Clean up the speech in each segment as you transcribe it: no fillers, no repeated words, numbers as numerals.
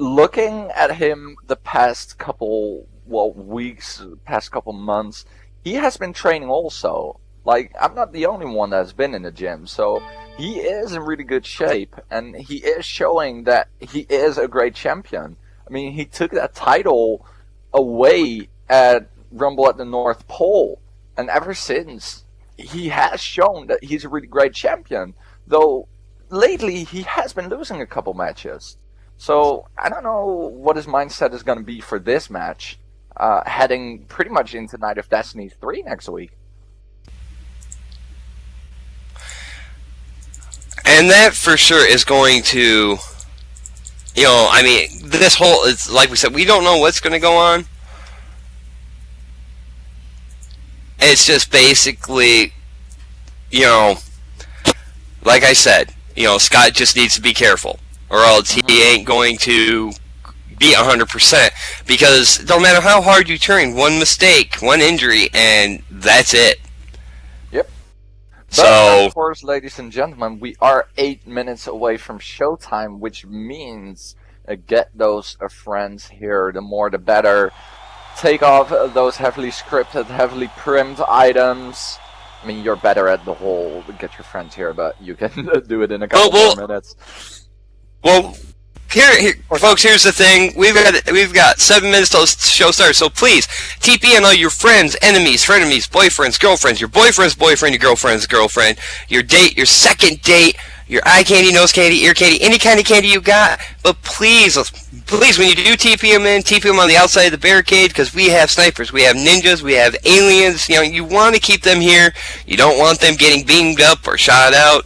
looking at him the past couple weeks, past couple months, he has been training also. Like, I'm not the only one that's been in the gym, so he is in really good shape, and he is showing that he is a great champion. I mean, he took that title away at Rumble at the North Pole, and ever since, he has shown that he's a really great champion. Though, lately, he has been losing a couple matches. So, I don't know what his mindset is going to be for this match, heading pretty much into Night of Destiny 3 next week. And that for sure is going to, you know, I mean, this whole, it's like we said, we don't know what's going to go on. It's just basically, you know, like I said, you know, Scott just needs to be careful, or else he ain't going to be 100%, because no matter how hard you train, one mistake, one injury, and that's it. Yep. So, but of course, ladies and gentlemen, we are 8 minutes away from showtime, which means get those friends here. The more the better. Take off those heavily scripted, heavily primed items. I mean, you're better at the whole get your friends here, but you can do it in a couple more minutes. Well, here, folks, here's the thing. We've got 7 minutes till the show starts, so please, TP on all your friends, enemies, frenemies, boyfriends, girlfriends, your boyfriend's boyfriend, your girlfriend's girlfriend, your date, your second date, your eye candy, nose candy, ear candy, any kind of candy you got. But please, when you do TP them in, TP them on the outside of the barricade, because we have snipers, we have ninjas, we have aliens. You know, you want to keep them here. You don't want them getting beamed up or shot out.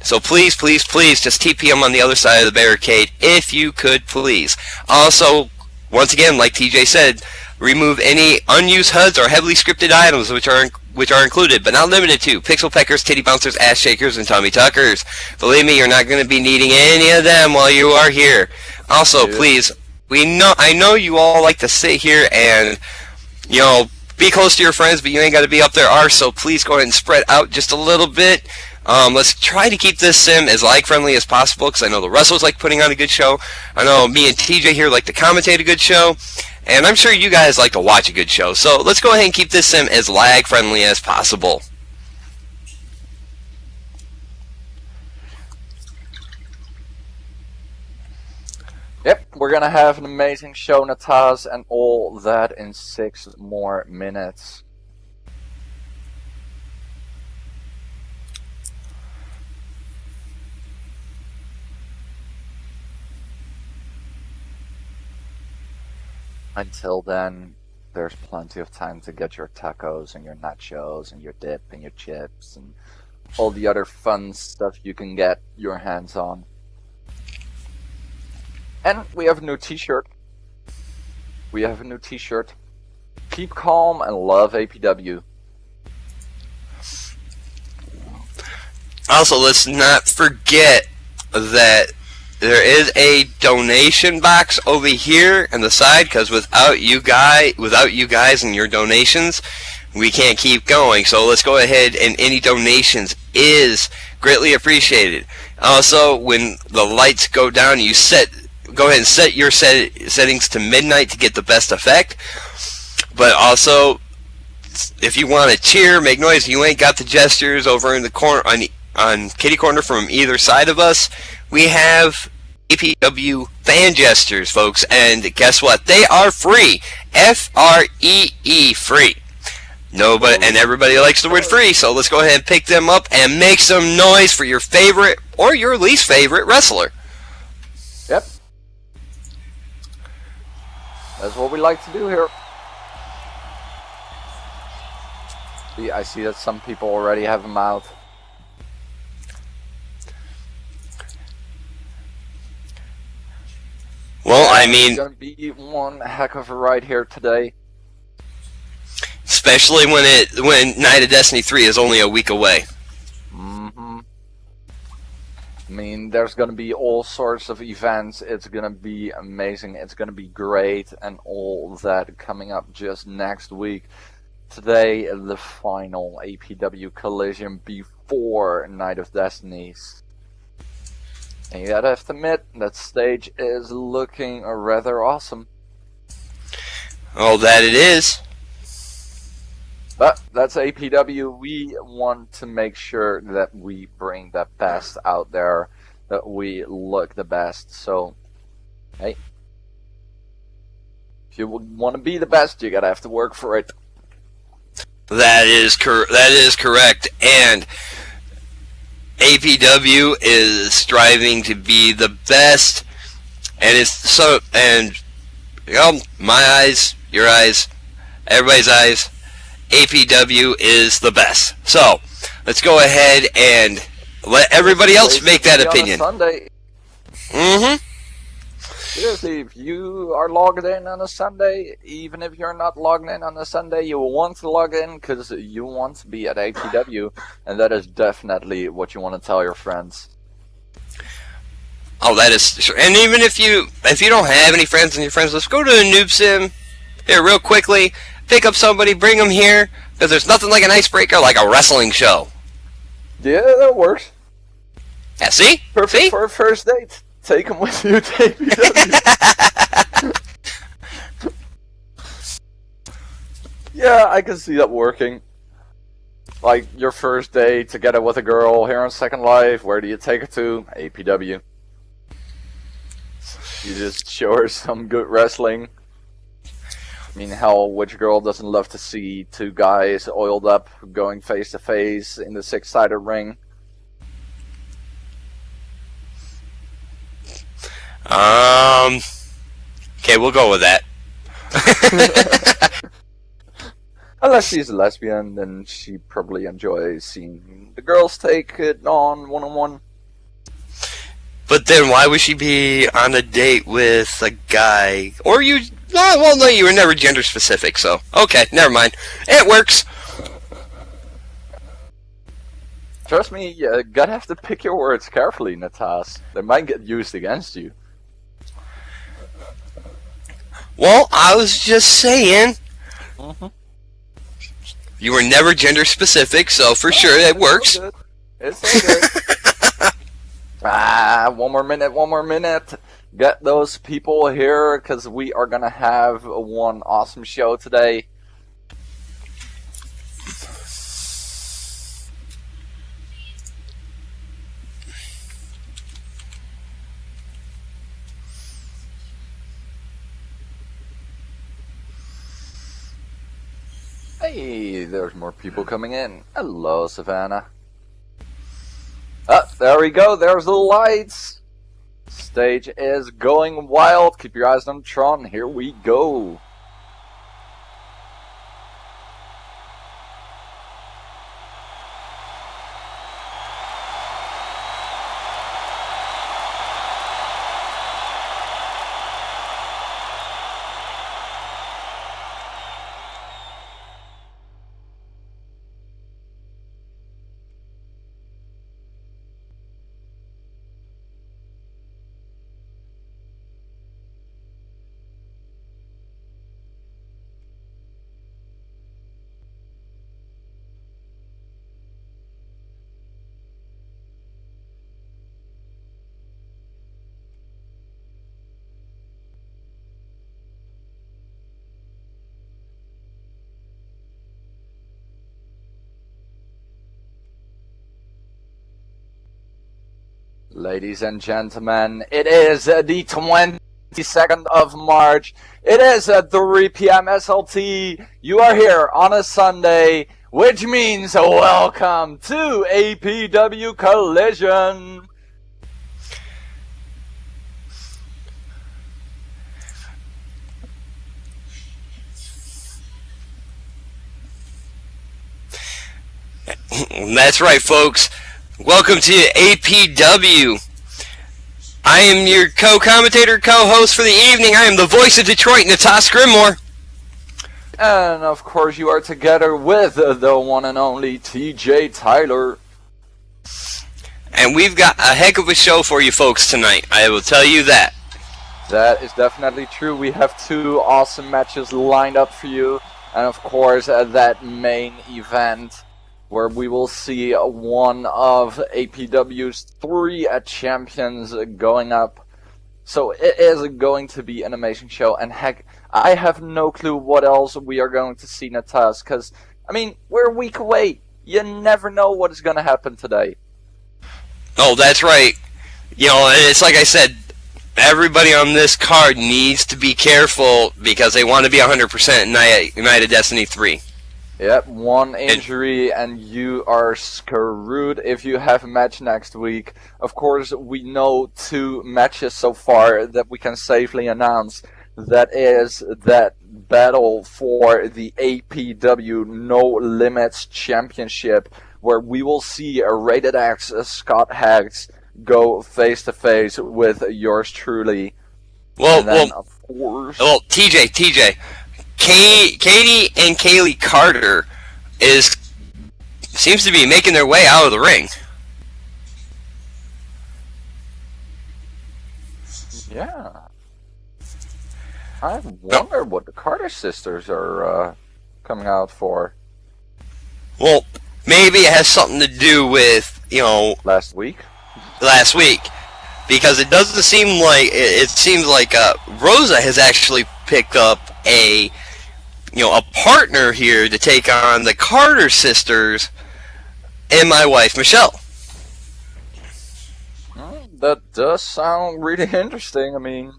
So please, please, please, just TP them on the other side of the barricade, if you could, please. Also, once again, like TJ said, remove any unused HUDs or heavily scripted items which are included, but not limited to pixel peckers, titty bouncers, ass shakers, and tummy tuckers. Believe me, you're not going to be needing any of them while you are here. Also, please, I know you all like to sit here and, you know, be close to your friends, but you ain't got to be up their arse, so please go ahead and spread out just a little bit. Let's try to keep this sim as lag-friendly as possible, because I know the wrestlers like putting on a good show. I know me and TJ here like to commentate a good show, and I'm sure you guys like to watch a good show. So let's go ahead and keep this sim as lag-friendly as possible. Yep, we're gonna have an amazing show, Nataz, and all that in 6 more minutes. Until then, there's plenty of time to get your tacos and your nachos and your dip and your chips and all the other fun stuff you can get your hands on. And we have a new t-shirt. Keep calm and love APW. Also, let's not forget that there is a donation box over here on the side, because without you guys and your donations, we can't keep going. So let's go ahead, and any donations is greatly appreciated. Also, when the lights go down, go ahead and set your settings to midnight to get the best effect. But also, if you want to cheer, make noise, you ain't got the gestures over in the corner on kitty corner from either side of us, we have APW fan gestures, folks, and guess what? They are free. F-R-E-E, free. Nobody and everybody likes the word free, so let's go ahead and pick them up and make some noise for your favorite or your least favorite wrestler. Yep. That's what we like to do here. I see that some people already have them out. Well, I mean, it's gonna be one heck of a ride here today. Especially when Night of Destiny 3 is only a week away. I mean, there's gonna be all sorts of events. It's gonna be amazing. It's gonna be great, and all that coming up just next week. Today, the final APW collision before Night of Destinies. And you gotta have to admit, that stage is looking rather awesome. Oh, that it is. But that's APW. We want to make sure that we bring the best out there, that we look the best. So, hey, if you want to be the best, you gotta have to work for it. That is correct. And APW is striving to be the best, and it's so, and my eyes, your eyes, everybody's eyes, APW is the best. So let's go ahead and let everybody else make that opinion. Sunday. Seriously, if you are logged in on a Sunday, even if you're not logged in on a Sunday, you want to log in because you want to be at APW, and that is definitely what you want to tell your friends. Oh, that is sure. And even if you don't have any friends in your friends list, go to a noob sim here real quickly, pick up somebody, bring them here, because there's nothing like an icebreaker like a wrestling show. Yeah, that works. Yeah, see? Perfect See? for a first date. Take them with you to APW. Yeah, I can see that working. Like, your first day together with a girl here on Second Life, where do you take her to? APW. You just show her some good wrestling. I mean, hell, which girl doesn't love to see two guys oiled up going face to face in the six-sided ring? Okay, we'll go with that. Unless she's a lesbian, then she probably enjoys seeing the girls take it on one-on-one. But then why would she be on a date with a guy? Or you... well, no, you were never gender specific, so... Okay, never mind. It works. Trust me, you gotta have to pick your words carefully, Natas. They might get used against you. Well, I was just saying... You were never gender specific, so for sure it works. It's all good. One more minute. Get those people here, because we are gonna have one awesome show today. Hey, there's more people coming in. Hello, Savannah. There we go. There's the lights. Stage is going wild. Keep your eyes on Tron. Here we go. Ladies and gentlemen, it is the 22nd of March. It is at 3 p.m. SLT. You are here on a Sunday, which means welcome to APW Collision. That's right, folks. Welcome to APW. I am your co-commentator, co-host for the evening. I am the voice of Detroit, Natas Grimmore. And of course you are together with the one and only TJ Tyler. And we've got a heck of a show for you folks tonight. I will tell you that. That is definitely true. We have two awesome matches lined up for you. And of course that main event. where we will see one of APW's 3 champions going up. So it is going to be an amazing show, and heck, I have no clue what else we are going to see Natas, because, I mean, we're a week away. You never know what is going to happen today. Oh, that's right. You know, it's like I said, everybody on this card needs to be careful because they want to be 100% in United Destiny 3. Yep, one injury and you are screwed if you have a match next week. Of course, we know 2 matches so far that we can safely announce. That is that battle for the APW No Limits Championship, where we will see a Rated X Scott Haggs go face to face with yours truly. Well, of course, TJ, Katie and Kaylee Carter seems to be making their way out of the ring. Yeah, I wonder what the Carter sisters are coming out for. Well, maybe it has something to do with, you know, last week, because it doesn't seem like it seems like Rosa has actually picked up a partner here to take on the Carter sisters and my wife Michelle. That does sound really interesting. I mean,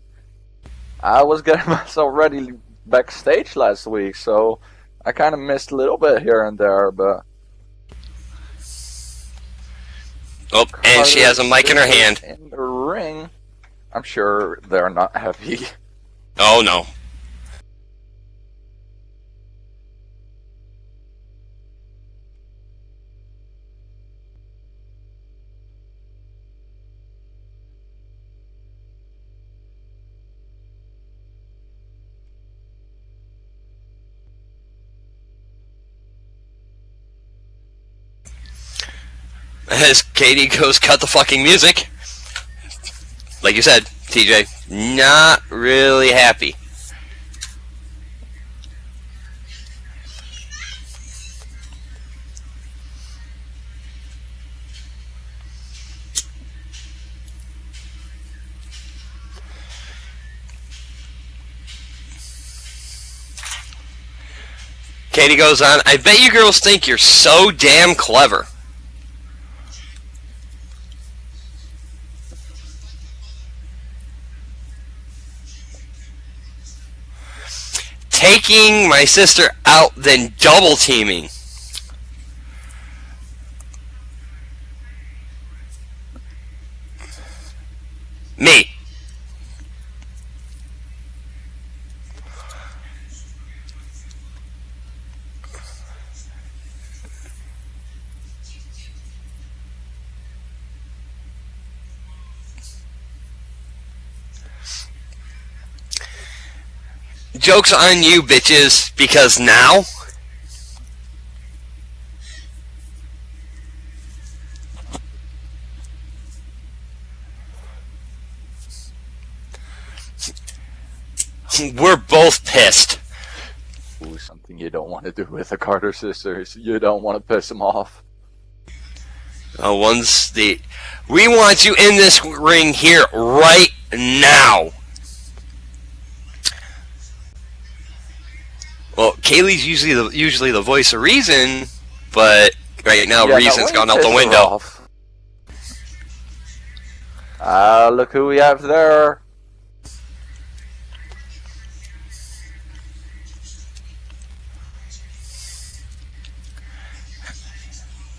I was getting myself ready backstage last week, so I kind of missed a little bit here and there, but... Oh, and she has a mic in her hand. In the ring, I'm sure they're not happy. Oh, no. As Katie goes cut the fucking music. Like you said, TJ, not really happy. Katie goes on, I bet you girls think you're so damn clever. Taking my sister out, then double teaming. Me. Joke's on you, bitches, because now we're both pissed. Ooh, something you don't want to do with the Carter sisters. You don't want to piss them off. We want you in this ring here right now. Well, Kaylee's usually the voice of reason, but right now reason's gone out the window. Look who we have there.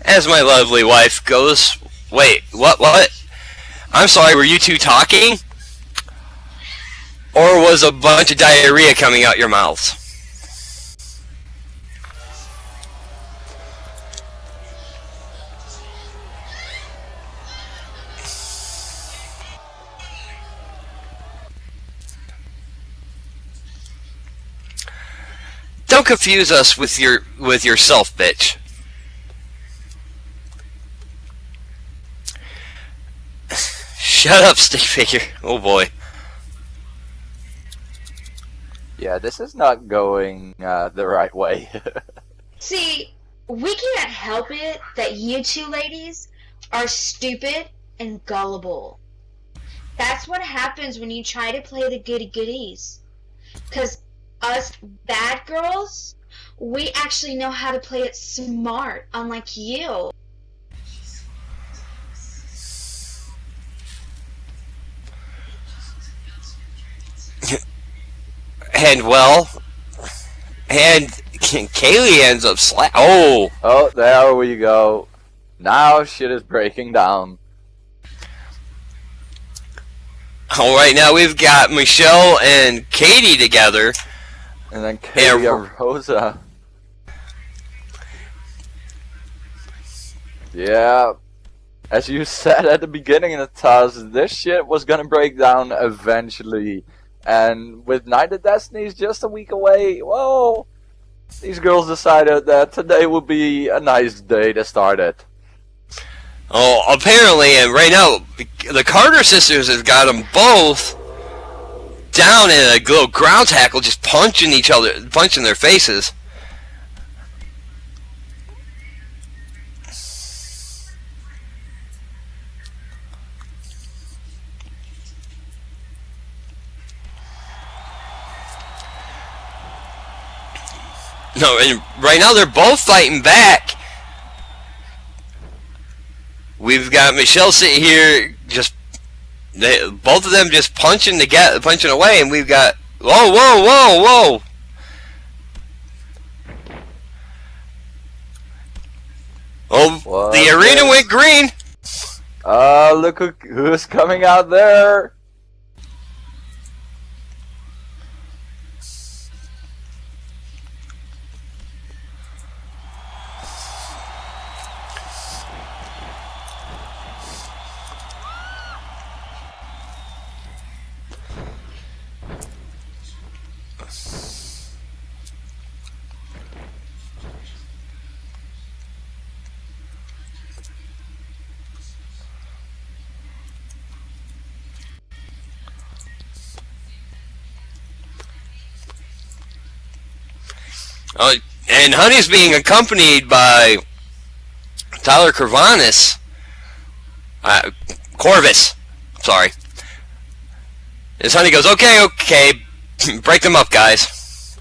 As my lovely wife goes, wait, what? I'm sorry, were you two talking? Or was a bunch of diarrhea coming out your mouths? Don't confuse us with yourself, bitch. Shut up, stick figure. Oh boy. Yeah, this is not going the right way. See, We can't help it that you two ladies are stupid and gullible. That's what happens when you try to play the goody-goodies. 'Cause us bad girls, we actually know how to play it smart, unlike you. And well, and Kaylee ends up Oh, there we go. Now shit is breaking down. Alright, now we've got Michelle and Katie together. And then Katie and Rosa. Yeah. As you said at the beginning of the task, this shit was gonna break down eventually. And with Night of Destinies just a week away, well, these girls decided that today would be a nice day to start it. Oh, apparently, and right now, the Carter sisters have got them both down in a little ground tackle, just punching each other, punching their faces. No, and right now they're both fighting back. We've got Michelle sitting here, just both of them just punching away, and we've got whoa. Oh, what the arena went green. Look who's coming out there. And Honey's being accompanied by Tyler Corvinus. Corvus. Sorry. As Honey goes, okay, break them up, guys.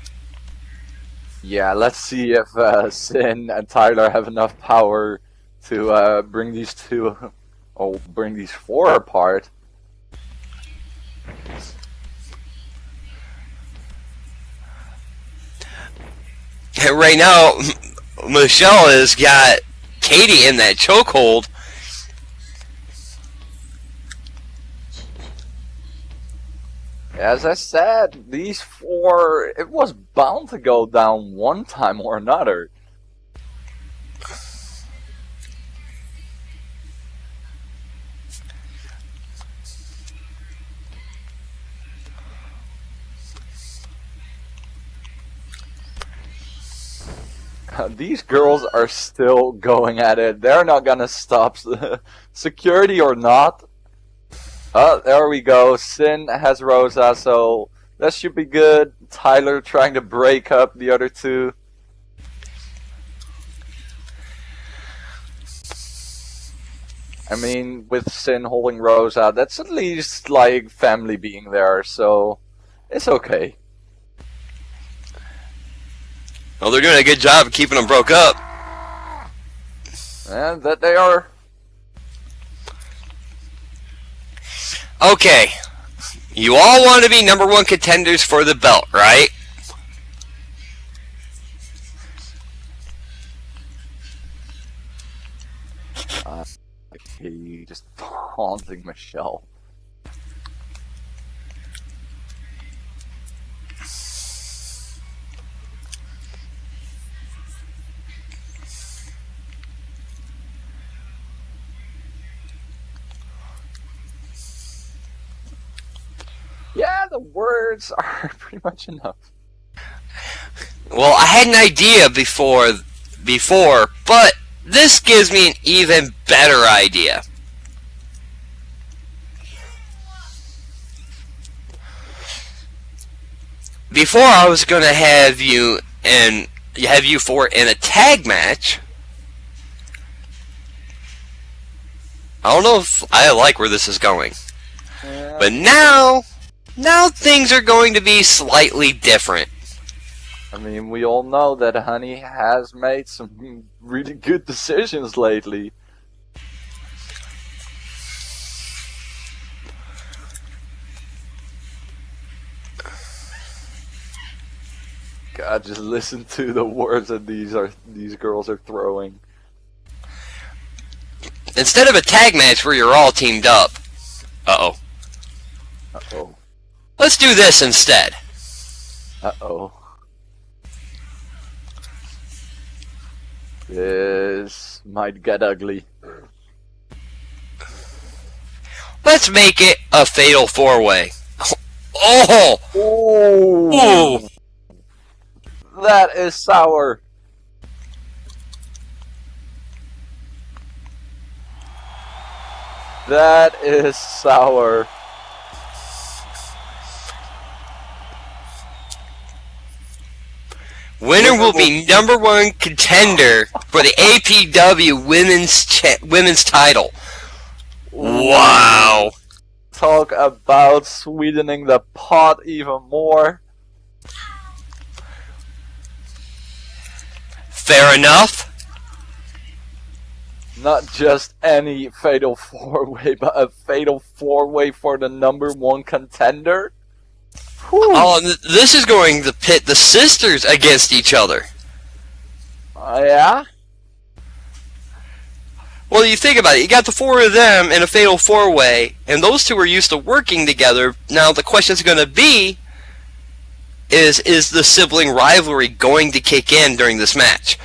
Yeah, let's see if Sin and Tyler have enough power to bring these bring these four apart. Right now, Michelle has got Katie in that chokehold. As I said, these four, it was bound to go down one time or another. These girls are still going at it. They're not gonna stop, security or not. Oh, there we go. Sin has Rosa, so that should be good. Tyler trying to break up the other two. I mean, with Sin holding Rosa, that's at least like family being there, so it's okay. Well, they're doing a good job of keeping them broke up. And that they are. Okay. You all want to be #1 contenders for the belt, right? He just taunting Michelle. Yeah, the words are pretty much enough. Well, I had an idea before, but this gives me an even better idea. Before I was going to have you four in a tag match, I don't know if I like where this is going. Yeah. But now things are going to be slightly different. I mean, we all know that Honey has made some really good decisions lately. God, just listen to the words that these girls are throwing. Instead of a tag match where you're all teamed up. Uh-oh. Uh-oh. Let's do this instead. Uh-oh. This might get ugly. Let's make it a fatal 4-way. Oh! Oh! Ooh! That is sour. That is sour. Winner will be #1 contender for the APW women's title. Wow! Talk about sweetening the pot even more. Fair enough. Not just any fatal 4-way, but a fatal 4-way for the #1 contender. Whew. Oh, and this is going to pit the sisters against each other. Yeah? Well, you think about it. You got the 4 of them in a fatal 4-way, and those two are used to working together. Now, the question's going to be, is the sibling rivalry going to kick in during this match?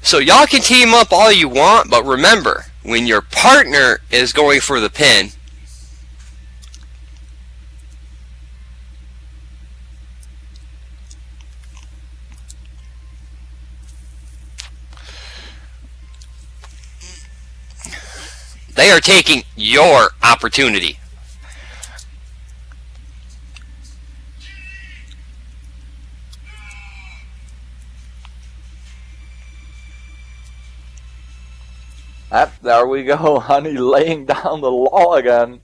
So y'all can team up all you want, but remember, when your partner is going for the pin, they are taking your opportunity. There we go, Honey laying down the law again.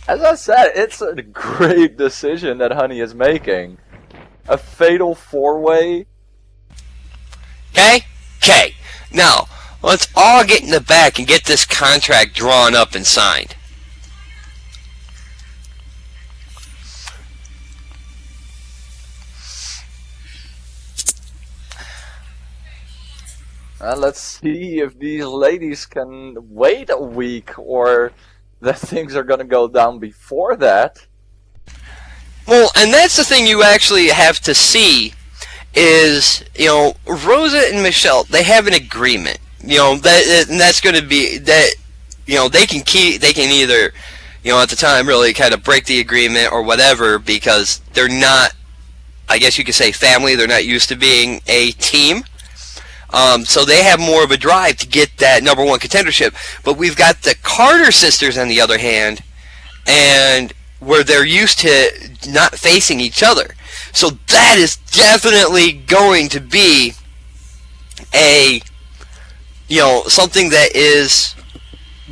As I said, it's a great decision that Honey is making. A fatal 4-way. Okay? Okay. Now, let's all get in the back and get this contract drawn up and signed. Let's see if these ladies can wait a week or that things are gonna go down before that. Well, and that's the thing you actually have to see is, you know, Rosa and Michelle, they have an agreement. You know, and that's going to be that, you know, they can either, you know, at the time really kind of break the agreement or whatever because they're not, I guess you could say family, they're not used to being a team. So they have more of a drive to get that #1 contendership. But we've got the Carter sisters on the other hand, and where they're used to not facing each other. So that is definitely going to be a, you know, something that is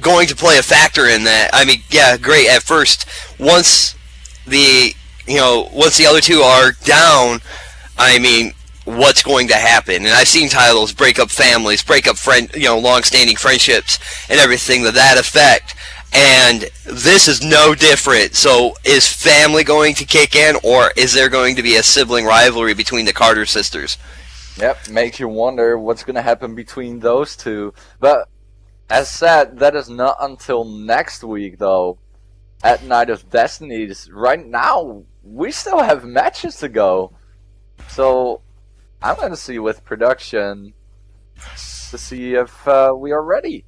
going to play a factor in that. I mean, yeah, great. At first, once the other two are down, I mean, what's going to happen? And I've seen titles break up families, break up long-standing friendships, and everything to that effect. And this is no different. So is family going to kick in, or is there going to be a sibling rivalry between the Carter sisters? Yep, makes you wonder what's going to happen between those two. But as said, that is not until next week, though, at Night of Destinies. Right now, we still have matches to go. So I'm going to see with production to see if we are ready.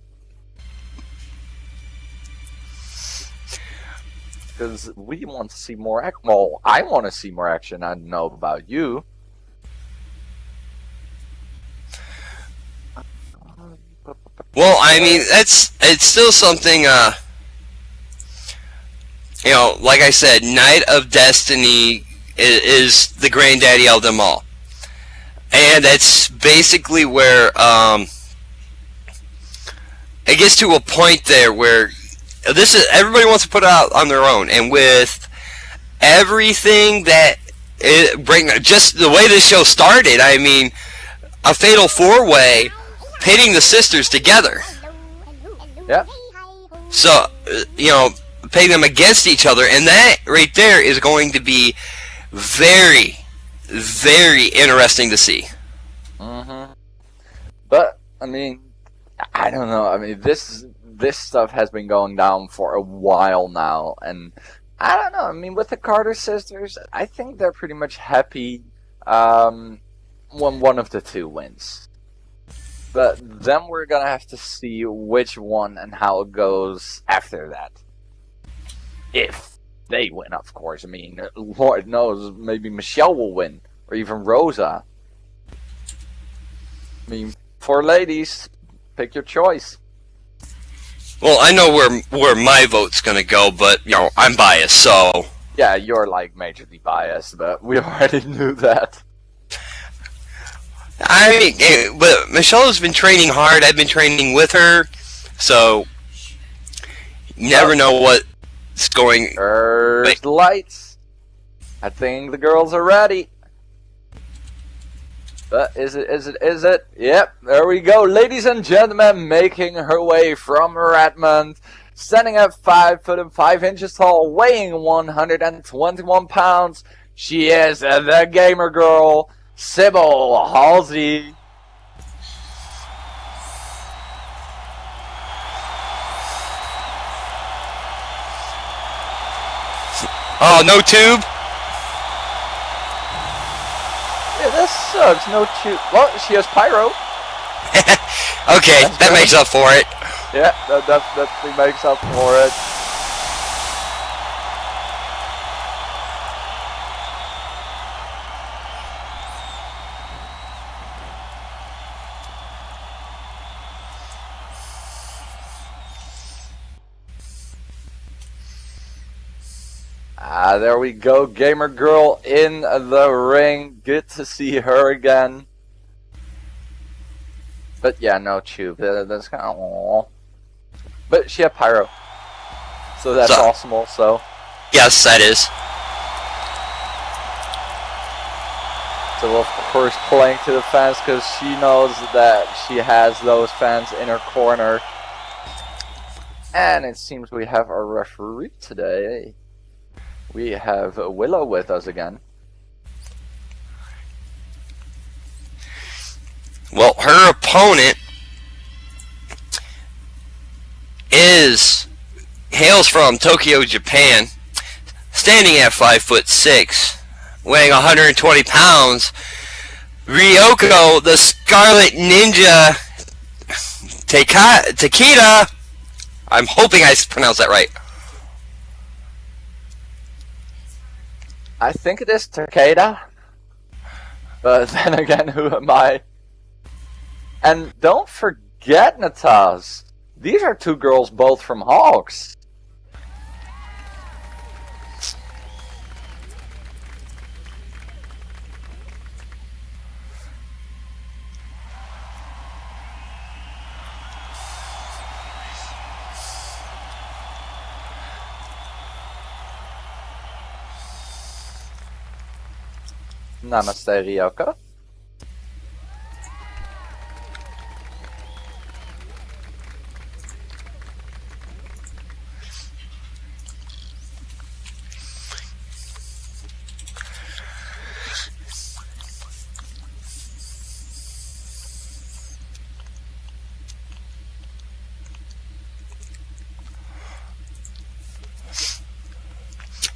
Because we want to see more action. Well, I want to see more action. I don't know about you. Well, I mean, it's still something, you know, like I said, Night of Destiny is the granddaddy of them all. And that's basically where, it gets to a point there where this is everybody wants to put it out on their own, and with everything that just the way this show started, I mean, a fatal four-way pitting the sisters together. Yep. So, pitting them against each other, and that right there is going to be very, very interesting to see. Mm-hmm. But I mean, I don't know. I mean, this stuff has been going down for a while now, and I don't know. I mean, with the Carter sisters, I think they're pretty much happy when one of the two wins. But then we're gonna have to see which one and how it goes after that. If they win, of course. I mean, Lord knows, maybe Michelle will win, or even Rosa. I mean, for ladies, pick your choice. Well, I know where my vote's gonna go, but I'm biased, so Yeah, you're like majorly biased, but we already knew that. but Michelle has been training hard. I've been training with her, so you never know what's going. There's the lights. I think the girls are ready. But is it? Yep, there we go. Ladies and gentlemen, making her way from Redmond, standing at 5 foot and 5 inches tall, weighing 121 pounds. She is the gamer girl, Sybil Halsey. Oh, no tube. Yeah, this sucks. No tube. Well, she has pyro. Okay, that makes up for it. Yeah, that definitely makes up for it. There we go, gamer girl in the ring. Good to see her again. But yeah, no tube. That's kind of aww. But she had pyro, so that's awesome also. Yes, that is. So of course playing to the fans because she knows that she has those fans in her corner. And it seems we have our referee today. We have Willow with us again. Well, her opponent hails from Tokyo, Japan, standing at 5'6", weighing 120 pounds. Ryoko, the Scarlet Ninja Takeda. I'm hoping I pronounced that right. I think it is Takeda. But then again, who am I? And don't forget, Nataz, these are two girls both from Hawks. Namaste, Ryoko.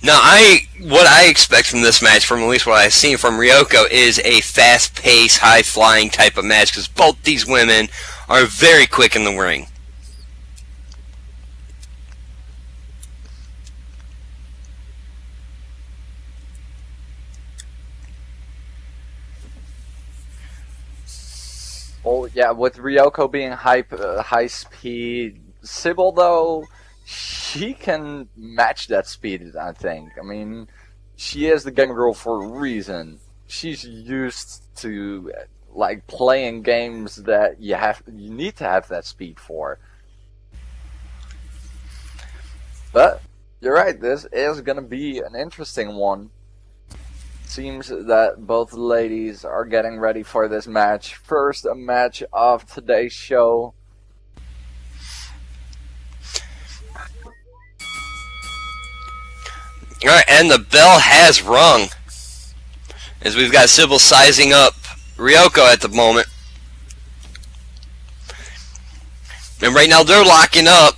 Now, what I expect from this match, from at least what I've seen from Ryoko, is a fast-paced, high-flying type of match, because both these women are very quick in the ring. Well, yeah, with Ryoko being high speed, Sybil though, she can match that speed, I think. I mean, she is the gamer girl for a reason. She's used to like playing games that you need to have that speed for. But you're right, this is gonna be an interesting one. Seems that both ladies are getting ready for this match. First match of today's show. Alright, and the bell has rung. As we've got Sybil sizing up Ryoko at the moment. And right now they're locking up.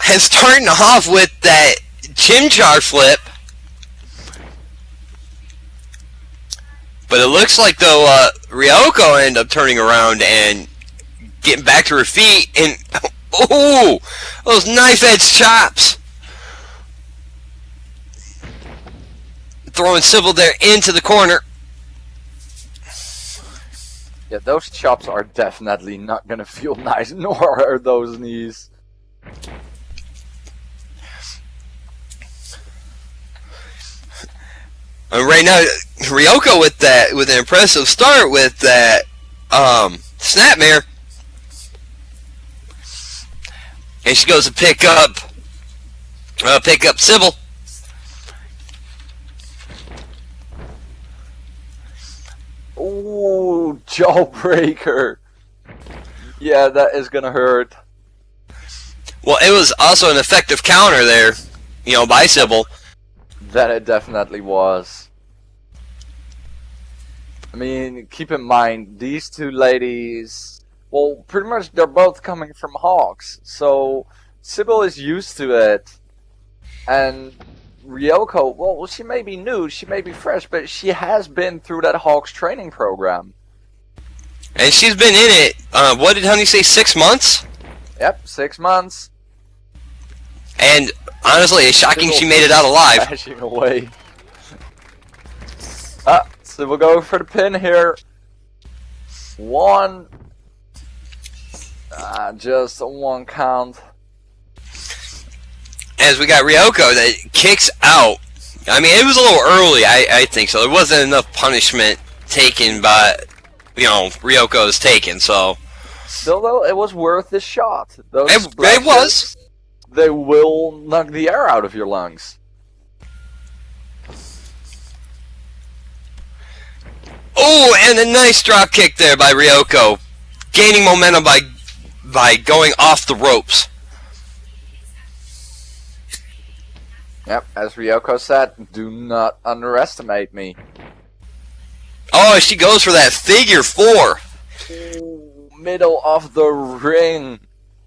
And starting off with that Chimchar flip. But it looks like though Ryoko ended up turning around and getting back to her feet. And ooh, those knife edge chops. Throwing Sybil there into the corner. Yeah, those chops are definitely not gonna feel nice, nor are those knees. And right now, Ryoko with an impressive start with that snapmare. And she goes to pick up Sybil. Ooh, jawbreaker. Yeah, that is gonna hurt. Well, it was also an effective counter there, by Sybil. That it definitely was. I mean, keep in mind, these two ladies, well, pretty much they're both coming from Hawks, so Sybil is used to it. And Ryoko, well, she may be new, she may be fresh, but she has been through that Hawks training program. And she's been in it, what did Honey say, 6 months? Yep, 6 months. And honestly, it's shocking she made it out alive. Flashing away. So we'll go for the pin here. One. Just a 1 count. As we got Ryoko that kicks out. I mean, it was a little early, I think, so there wasn't enough punishment taken by, Ryoko's taken, so. Still, though, it was worth the shot. Those it was. They will knock the air out of your lungs. Oh, and a nice drop kick there by Ryoko. Gaining momentum by going off the ropes. Yep, as Ryoko said, do not underestimate me. Oh, she goes for that figure 4. Ooh, middle of the ring.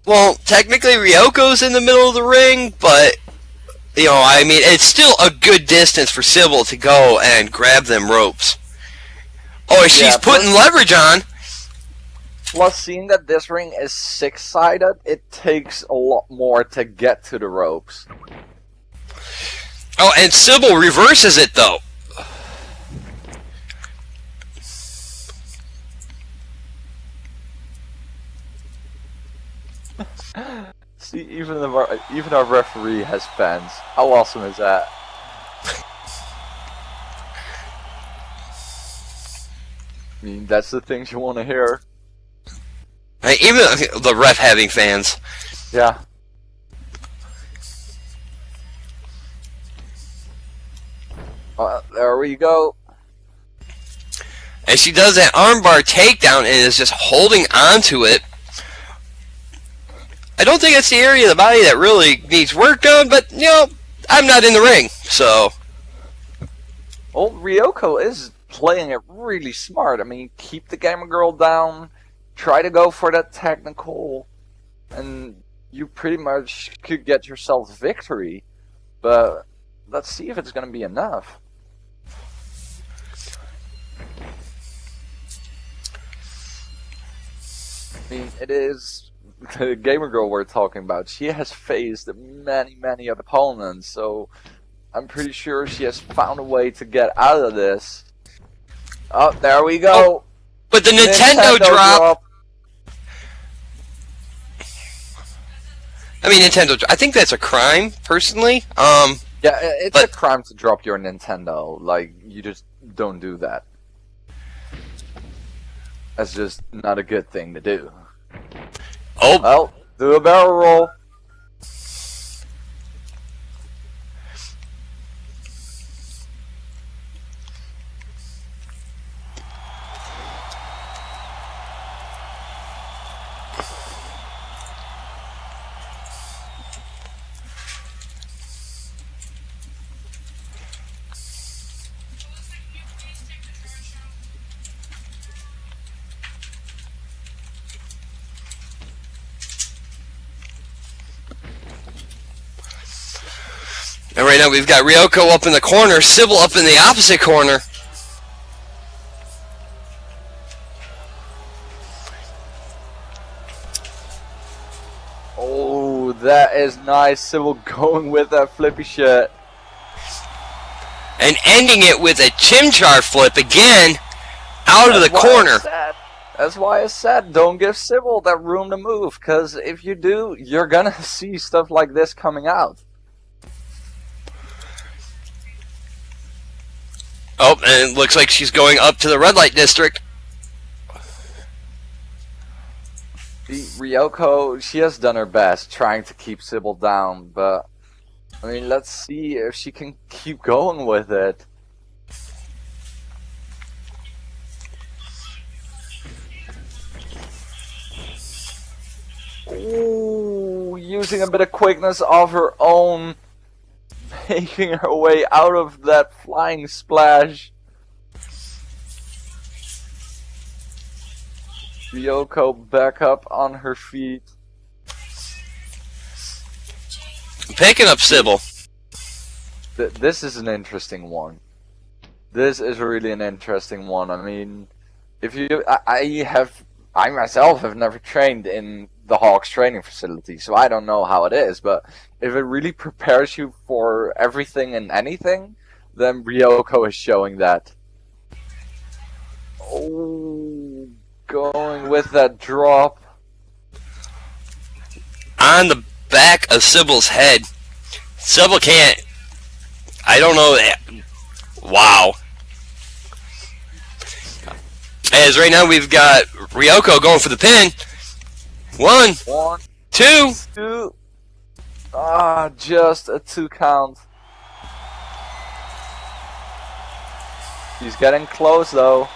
Well, technically Ryoko's in the middle of the ring, but, I mean, it's still a good distance for Sybil to go and grab them ropes. Oh, she's putting leverage on. Plus, seeing that this ring is 6-sided, it takes a lot more to get to the ropes. Oh, and Sybil reverses it, though. See, even our referee has fans. How awesome is that? I mean, that's the things you want to hear. Hey, even the ref having fans. Yeah. There we go. And she does that armbar takedown and is just holding on to it. I don't think it's the area of the body that really needs work done, but, I'm not in the ring, so. Well, Ryoko is playing it really smart. I mean, keep the gamer girl down, try to go for that technical, and you pretty much could get yourself victory. But let's see if it's going to be enough. I mean, it is the gamer girl we're talking about. She has faced many opponents, so I'm pretty sure she has found a way to get out of this. Oh, there we go. Oh, but the Nintendo drop. I mean, Nintendo. I think that's a crime, personally. Yeah, it's a crime to drop your Nintendo. Like, you just don't do that. That's just not a good thing to do. Oh, well, Do a barrel roll. And right now we've got Ryoko up in the corner, Sybil up in the opposite corner. Oh, that is nice. Sybil going with that flippy shit. And ending it with a chimchar flip again, out of the corner. That's why I said don't give Sybil that room to move, because if you do, you're gonna see stuff like this coming out. Oh, and it looks like she's going up to the red light district. Ryoko, she has done her best trying to keep Sybil down, but I mean, let's see if she can keep going with it. Ooh, using a bit of quickness of her own, making her way out of that flying splash. Ryoko back up on her feet. Picking up Sybil. This is an interesting one. This is really an interesting one. I mean, if you, I myself have never trained in the Hawks training facility, so I don't know how it is, but if it really prepares you for everything and anything, then Ryoko is showing that. Oh, going with that drop. On the back of Sybil's head. Sybil can't. I don't know. Wow. As right now we've got Ryoko going for the pin. One, two. Ah, just a 2 count. She's getting close though.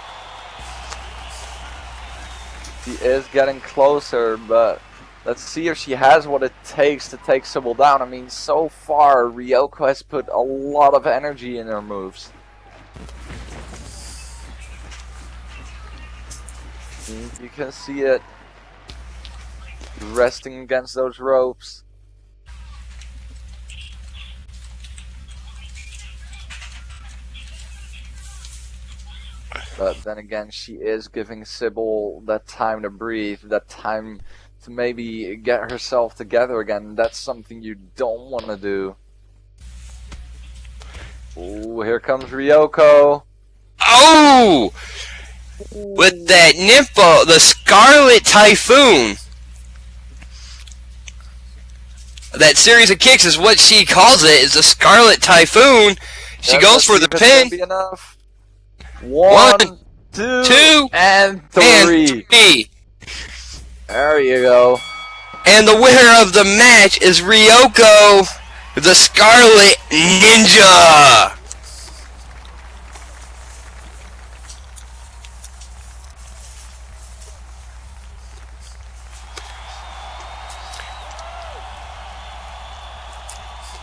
She is getting closer, but let's see if she has what it takes to take Sybil down. I mean, so far, Ryoko has put a lot of energy in her moves. You can see it resting against those ropes. But then again, she is giving Sybil that time to breathe, that time to maybe get herself together again. That's something you don't want to do. Ooh, here comes Ryoko. Oh! With that nympho, the Scarlet Typhoon. That series of kicks is what she calls it, is the Scarlet Typhoon. She goes for the pin. Be enough. One, two, and three. There you go. And the winner of the match is Ryoko, the Scarlet Ninja.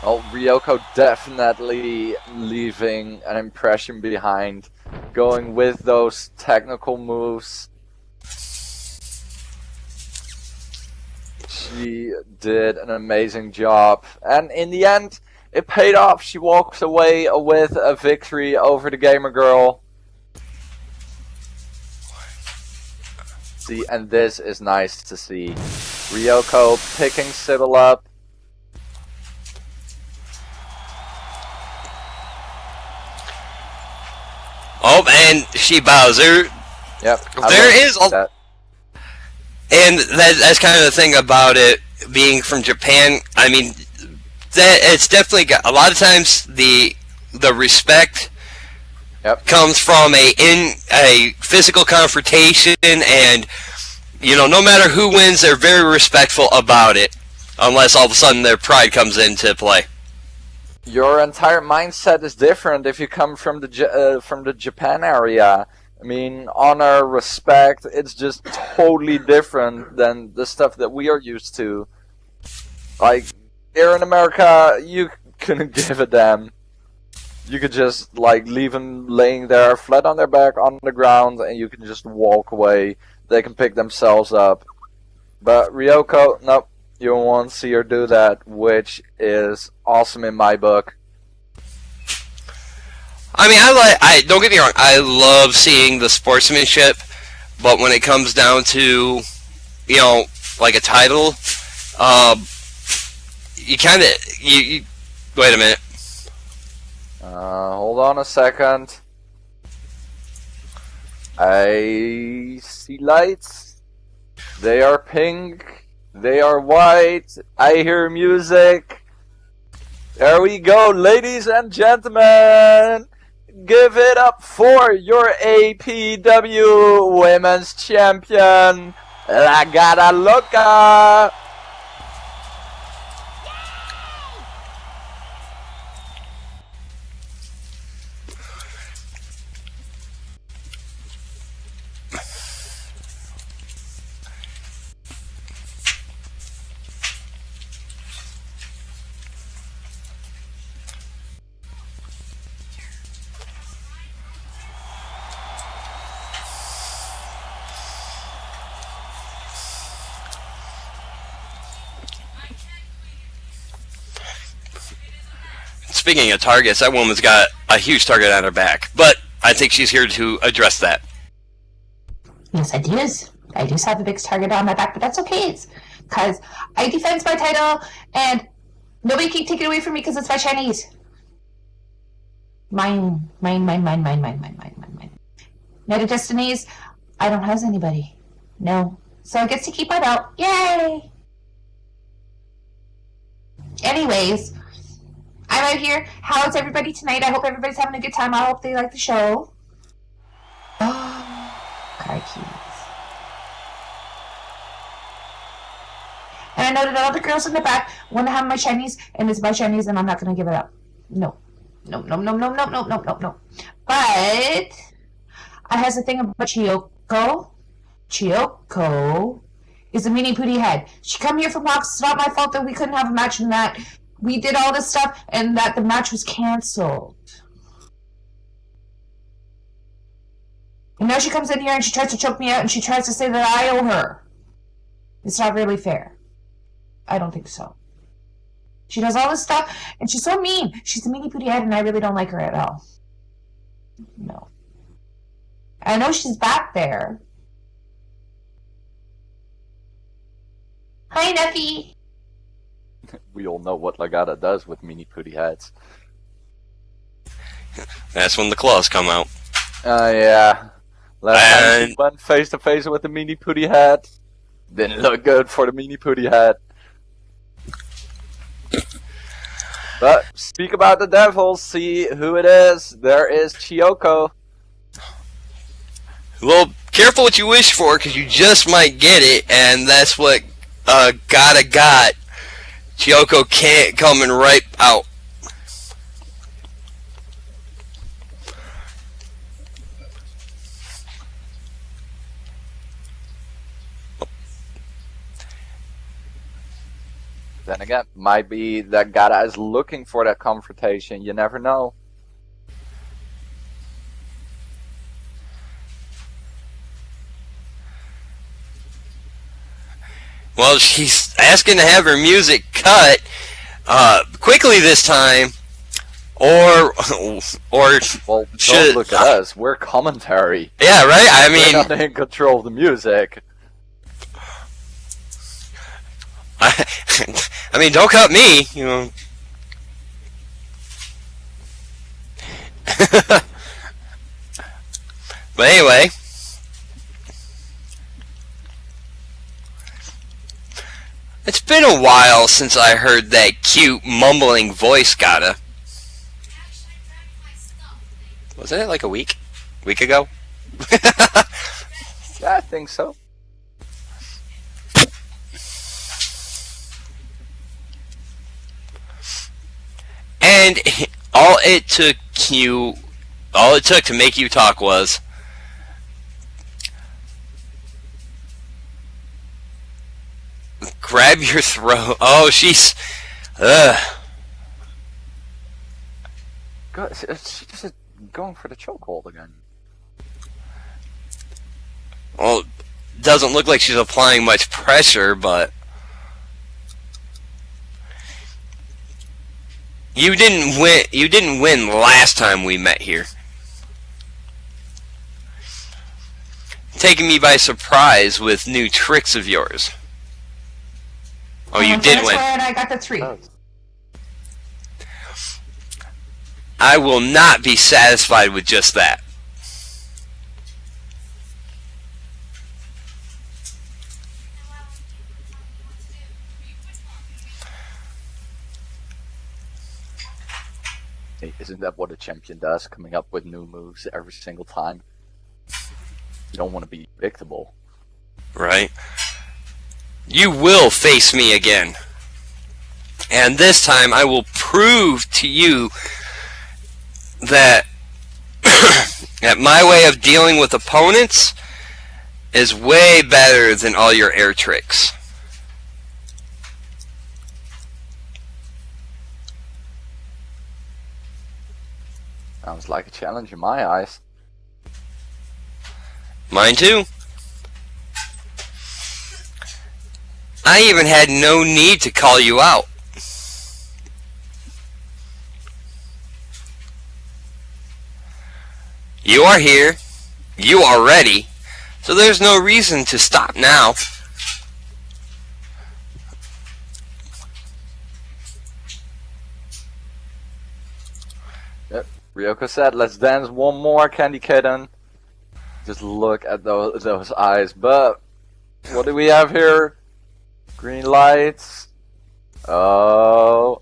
Oh, Ryoko definitely leaving an impression behind, going with those technical moves. She did an amazing job, and in the end, it paid off. She walks away with a victory over the gamer girl. See, and this is nice to see. Ryoko picking Sybil up. Oh, and she bows her. Yep. There is a... And that's kind of the thing about it being from Japan. I mean, that it's definitely got a lot of times the respect comes from a physical confrontation and no matter who wins, they're very respectful about it, unless all of a sudden their pride comes into play. Your entire mindset is different if you come from the Japan area. I mean, honor, respect, it's just totally different than the stuff that we are used to. Like, here in America, you couldn't give a damn. You could just, like, leave them laying there flat on their back on the ground, and you can just walk away. They can pick themselves up. But Ryoko, nope. You won't see her do that, which is awesome in my book. I mean, I don't get me wrong, I love seeing the sportsmanship, but when it comes down to, like a title, you kind of, wait a minute. Hold on a second. I see lights. They are pink. They are white. I hear music. There we go, ladies and gentlemen. Give it up for your APW Women's Champion, La Gata Loca. Speaking of targets, that woman's got a huge target on her back, but I think she's here to address that. Yes, I do. I do have a big target on my back, but that's okay. It's because I defend my title, and nobody can take it away from me because it's my Chinese. Mine. Night of Destinies, I don't have anybody. No. So I get to keep my belt. Yay! Anyways, I'm out here. How's everybody tonight? I hope everybody's having a good time. I hope they like the show. Oh, car keys. And I know that all the girls in the back want to have my Chinese, and it's my Chinese, and I'm not going to give it up. No. But I has a thing about Chiyoko. Chiyoko is a mini pooty head. She come here for walks. It's not my fault that we couldn't have a match and that we did all this stuff and that the match was canceled. And now she comes in here and she tries to choke me out and she tries to say that I owe her. It's not really fair. I don't think so. She does all this stuff and she's so mean. She's a mini pooty head and I really don't like her at all. No. I know she's back there. Hi, Neffy. We all know what Lagata does with mini pooty hats. That's when the claws come out. Yeah. Last time she went face to face with the mini pooty hat. Didn't look good for the mini pooty hat. But speak about the devils, see who it is. There is Chiyoko. Well, careful what you wish for, because you just might get it, and that's what Gata got. Chiyoko can't coming right out. Then again, might be that Gata is looking for that confrontation. You never know. Well, she's asking to have her music cut quickly this time, or Well, should, don't look at us. We're commentary. Yeah, right. I We're mean, not in control of the music. I mean, don't cut me, you know. But anyway, it's been a while since I heard that cute mumbling voice, Gata. Wasn't it like a week ago? Yeah, I think so. And all it took to make you talk was, grab your throat. Oh, she's, God, she's just going for the chokehold again. well, doesn't look like she's applying much pressure, but you didn't win. You didn't win last time we met here. Taking me by surprise with new tricks of yours. Oh, you did win. And I got the 3. Oh. I will not be satisfied with just that. Hey, isn't that what a champion does? Coming up with new moves every single time. You don't want to be predictable. Right? You will face me again. And this time I will prove to you that that my way of dealing with opponents is way better than all your air tricks. Sounds like a challenge in my eyes. Mine too. I even had no need to call you out. You are here. You are ready. So there's no reason to stop now. Yep. Ryoko said, let's dance one more, Candy Kitten. Just look at those eyes. But what do we have here? Green lights. Oh.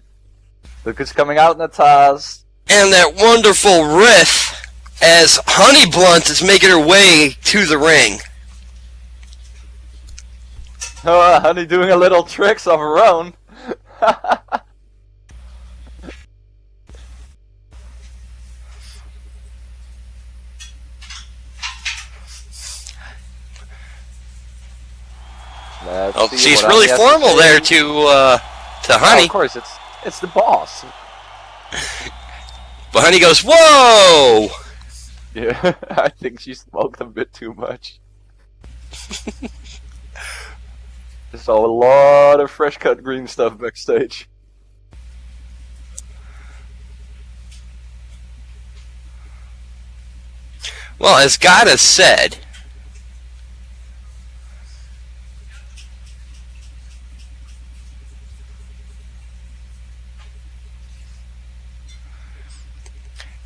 Look who's coming out, Nataz. And that wonderful riff as Honey Blunt is making her way to the ring. Oh, Honey doing a little tricks of her own. Oh, she's really formal there to Honey. Oh, of course, it's the boss. But Honey goes, whoa! Yeah, I think she smoked a bit too much. Saw a lot of fresh cut green stuff backstage. Well, as Gata said,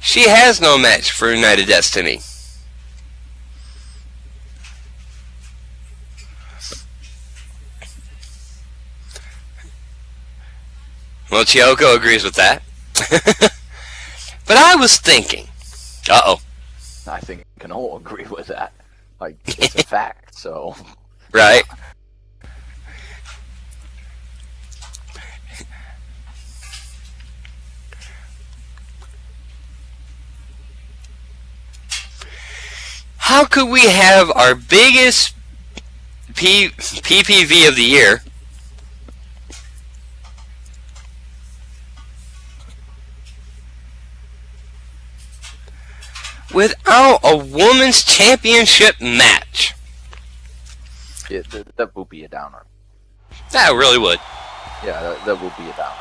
she has no match for United Destiny. Well, Chiyoko agrees with that. But I was thinking, uh-oh. I think we can all agree with that. Like, it's a fact, so... Right. How could we have our biggest PPV of the year without a women's championship match? Yeah, that would be a downer. That really would. Yeah, that would be a downer.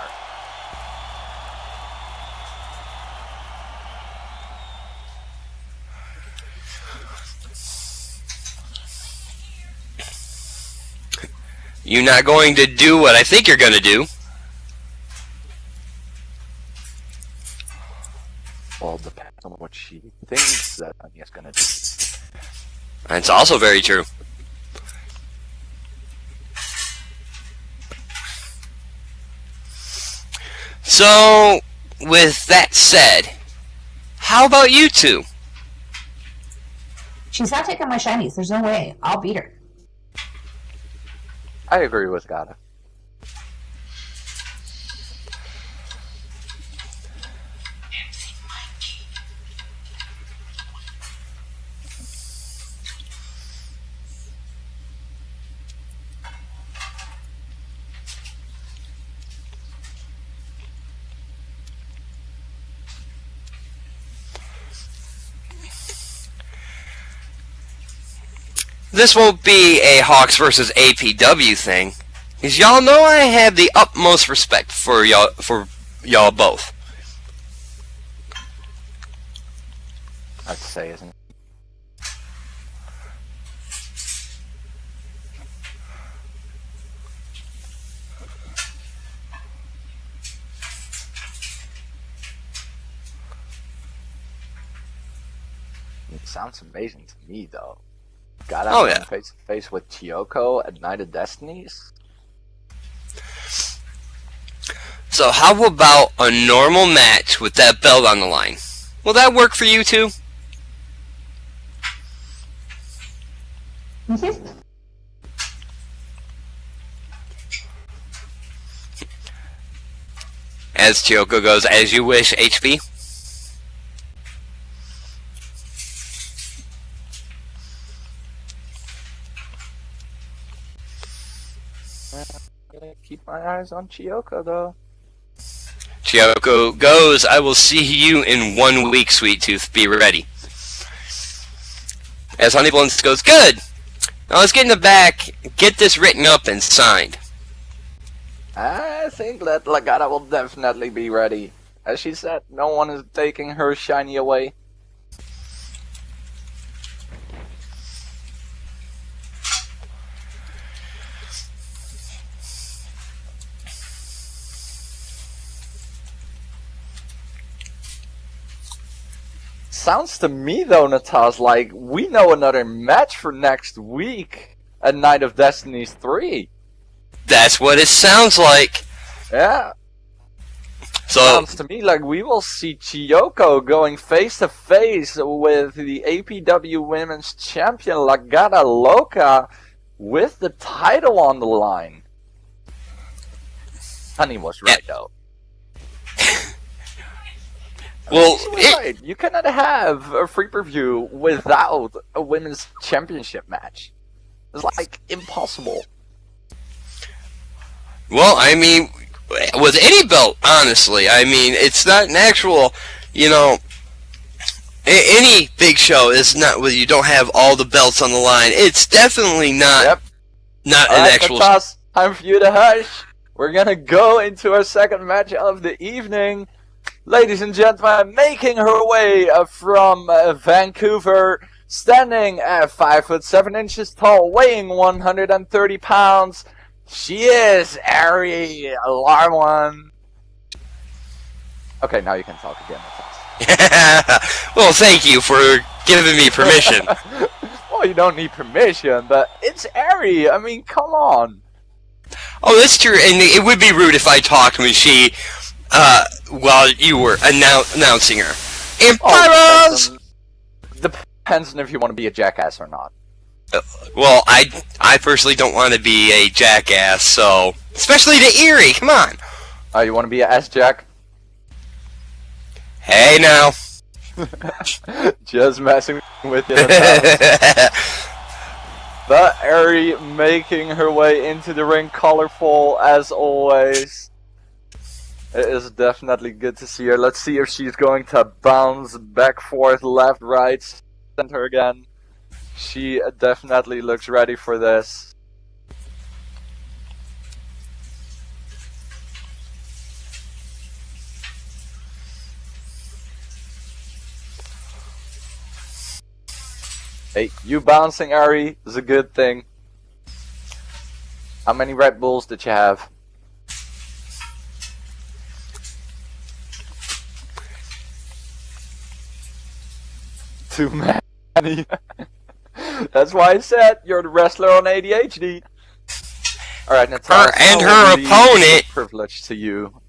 You're not going to do what I think you're going to do. Well, it depends on what she thinks that Anya's gonna do. That's also very true. So, with that said, how about you two? She's not taking my shinies. There's no way. I'll beat her. I agree with Gata. this won't be a Hawks versus APW thing, because y'all know I have the utmost respect for y'all both. I'd say, isn't it? It sounds amazing to me, though. Got out yeah. face to face with Chiyoko at Night of Destinies. So how about a normal match with that belt on the line? Will that work for you too? As Chiyoko goes, as you wish, HP. Keep my eyes on Chiyoko, though. Chiyoko goes, I will see you in 1 week, Sweet Tooth. Be ready. As Honeyblends goes, good! Now let's get in the back, get this written up and signed. I think that Lagata will definitely be ready. As she said, no one is taking her shiny away. Sounds to me though, Natas, like we know another match for next week at Night of Destinies 3. That's what it sounds like. Yeah. So Sounds to me like we will see Chiyoko going face to face with the APW Women's Champion Lagata Loca with the title on the line. Honey was right though. well, Right. You cannot have a free preview without a women's championship match. It's like impossible. well, I mean, with any belt, honestly, I mean, it's not an actual, you know, any big show is not where you don't have all the belts on the line. It's definitely not not an Alright, actual. Natas, time for you to hush. We're gonna go into our second match of the evening. Ladies and gentlemen, making her way from Vancouver, standing at 5'7" tall, weighing 130 pounds, she is Ari Larwan. Okay, now you can talk again. Well, thank you for giving me permission. Well, you don't need permission, but it's Ari. I mean, come on. Oh, that's true, and it would be rude if I talked when she, while you were announcing her. Imperials! Depends on if you want to be a jackass or not. Well, I personally don't want to be a jackass, so especially to Erie. Come on. Oh, you want to be a S-Jack? Hey now. Just messing with you. But Ari making her way into the ring, colorful as always. It is definitely good to see her. Let's see if she's going to bounce back, forth, left, right, center again. She definitely looks ready for this. Hey, you bouncing, Ari, is a good thing. How many Red Bulls did you have? Too many. That's why I said you're the wrestler on ADHD. Alright, Natasha. Her opponent. Privilege to you.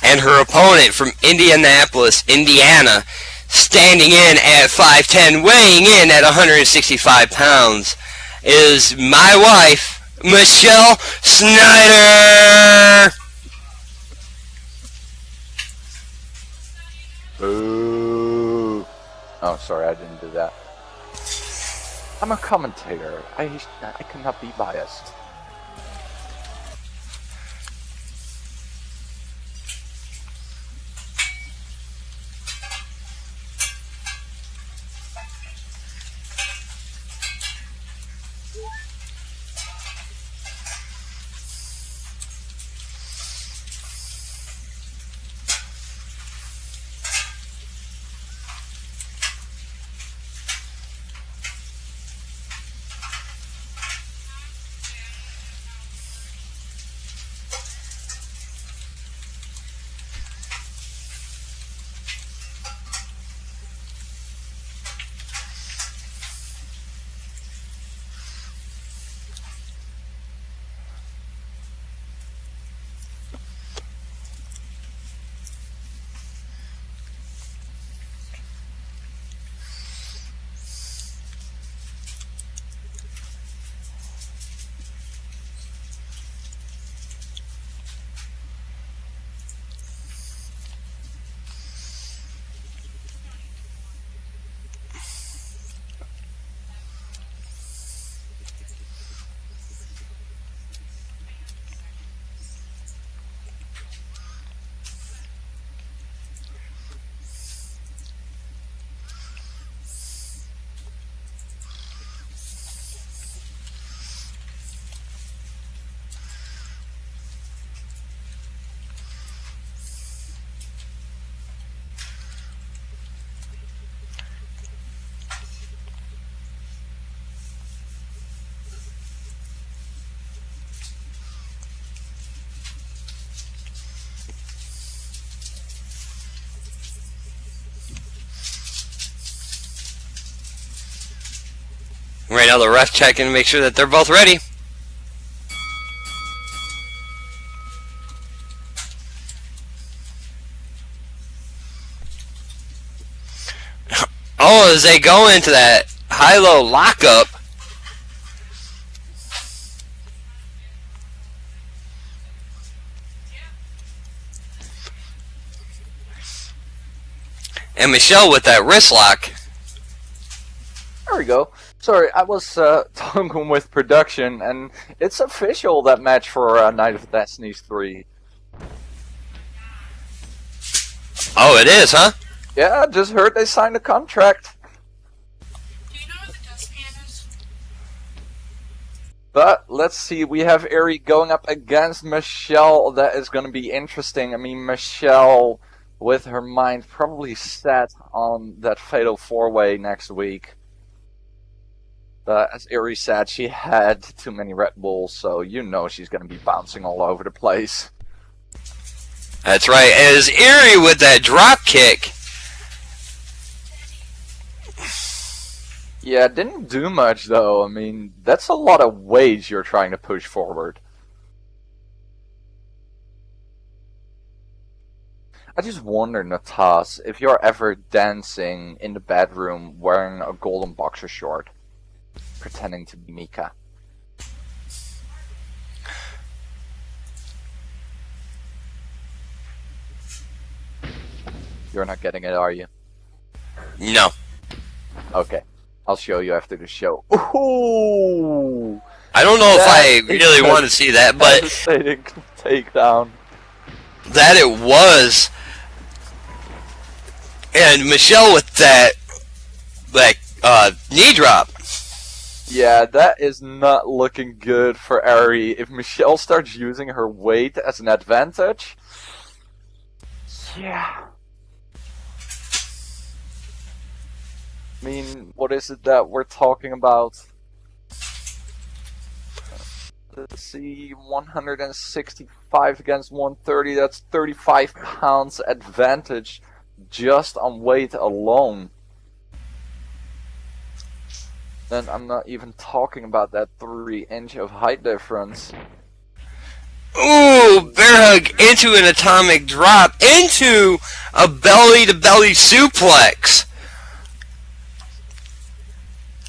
And her opponent from Indianapolis, Indiana, standing in at 5'10", weighing in at 165 pounds, is my wife, Michelle Snyder! Boo. Oh, sorry, I didn't do that. I'm a commentator. I cannot be biased. Right now, the ref checking to make sure that they're both ready. Oh, as they go into that high-low lockup. And Michelle with that wrist lock. There we go. Sorry, I was talking with production, and it's official, that match for Night of Destinies 3. Oh, it is, huh? Yeah, just heard they signed a contract. Do you know what the dustpan is? But let's see, we have Eri going up against Michelle. That is going to be interesting. I mean, Michelle, with her mind probably set on that fatal 4-way next week. But as Eri said, she had too many Red Bulls, so you know she's going to be bouncing all over the place. That's right. As Eri with that drop kick. Yeah, didn't do much though. I mean, that's a lot of weight you're trying to push forward. I just wonder, Natas, if you're ever dancing in the bedroom wearing a golden boxer short, pretending to be Mika. You're not getting it, are you? No. Okay. I'll show you after the show. Ooh! I don't know if I That really is want to see that, but devastating takedown. that it was. And Michelle with that, knee drop. Yeah, that is not looking good for Eri. If Michelle starts using her weight as an advantage, yeah. I mean, what is it that we're talking about? Let's see, 165 against 130, that's 35 pounds advantage just on weight alone. Then I'm not even talking about that 3-inch of height difference. Ooh, bear hug into an atomic drop, into a belly-to-belly suplex.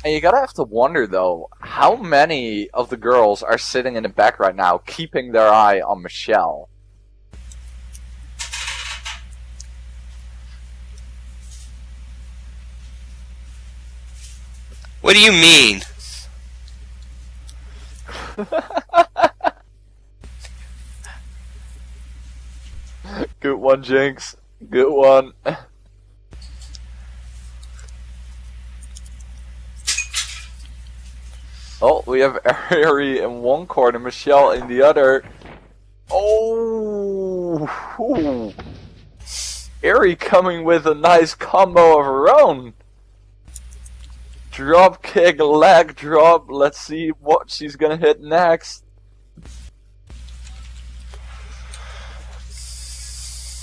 And you gotta have to wonder though, how many of the girls are sitting in the back right now, keeping their eye on Michelle? What do you mean? Good one, Jinx. Good one. Oh, we have Eri in one corner, Michelle in the other. Oh! Ooh. Eri coming with a nice combo of her own. Drop kick, leg drop. Let's see what she's gonna hit next.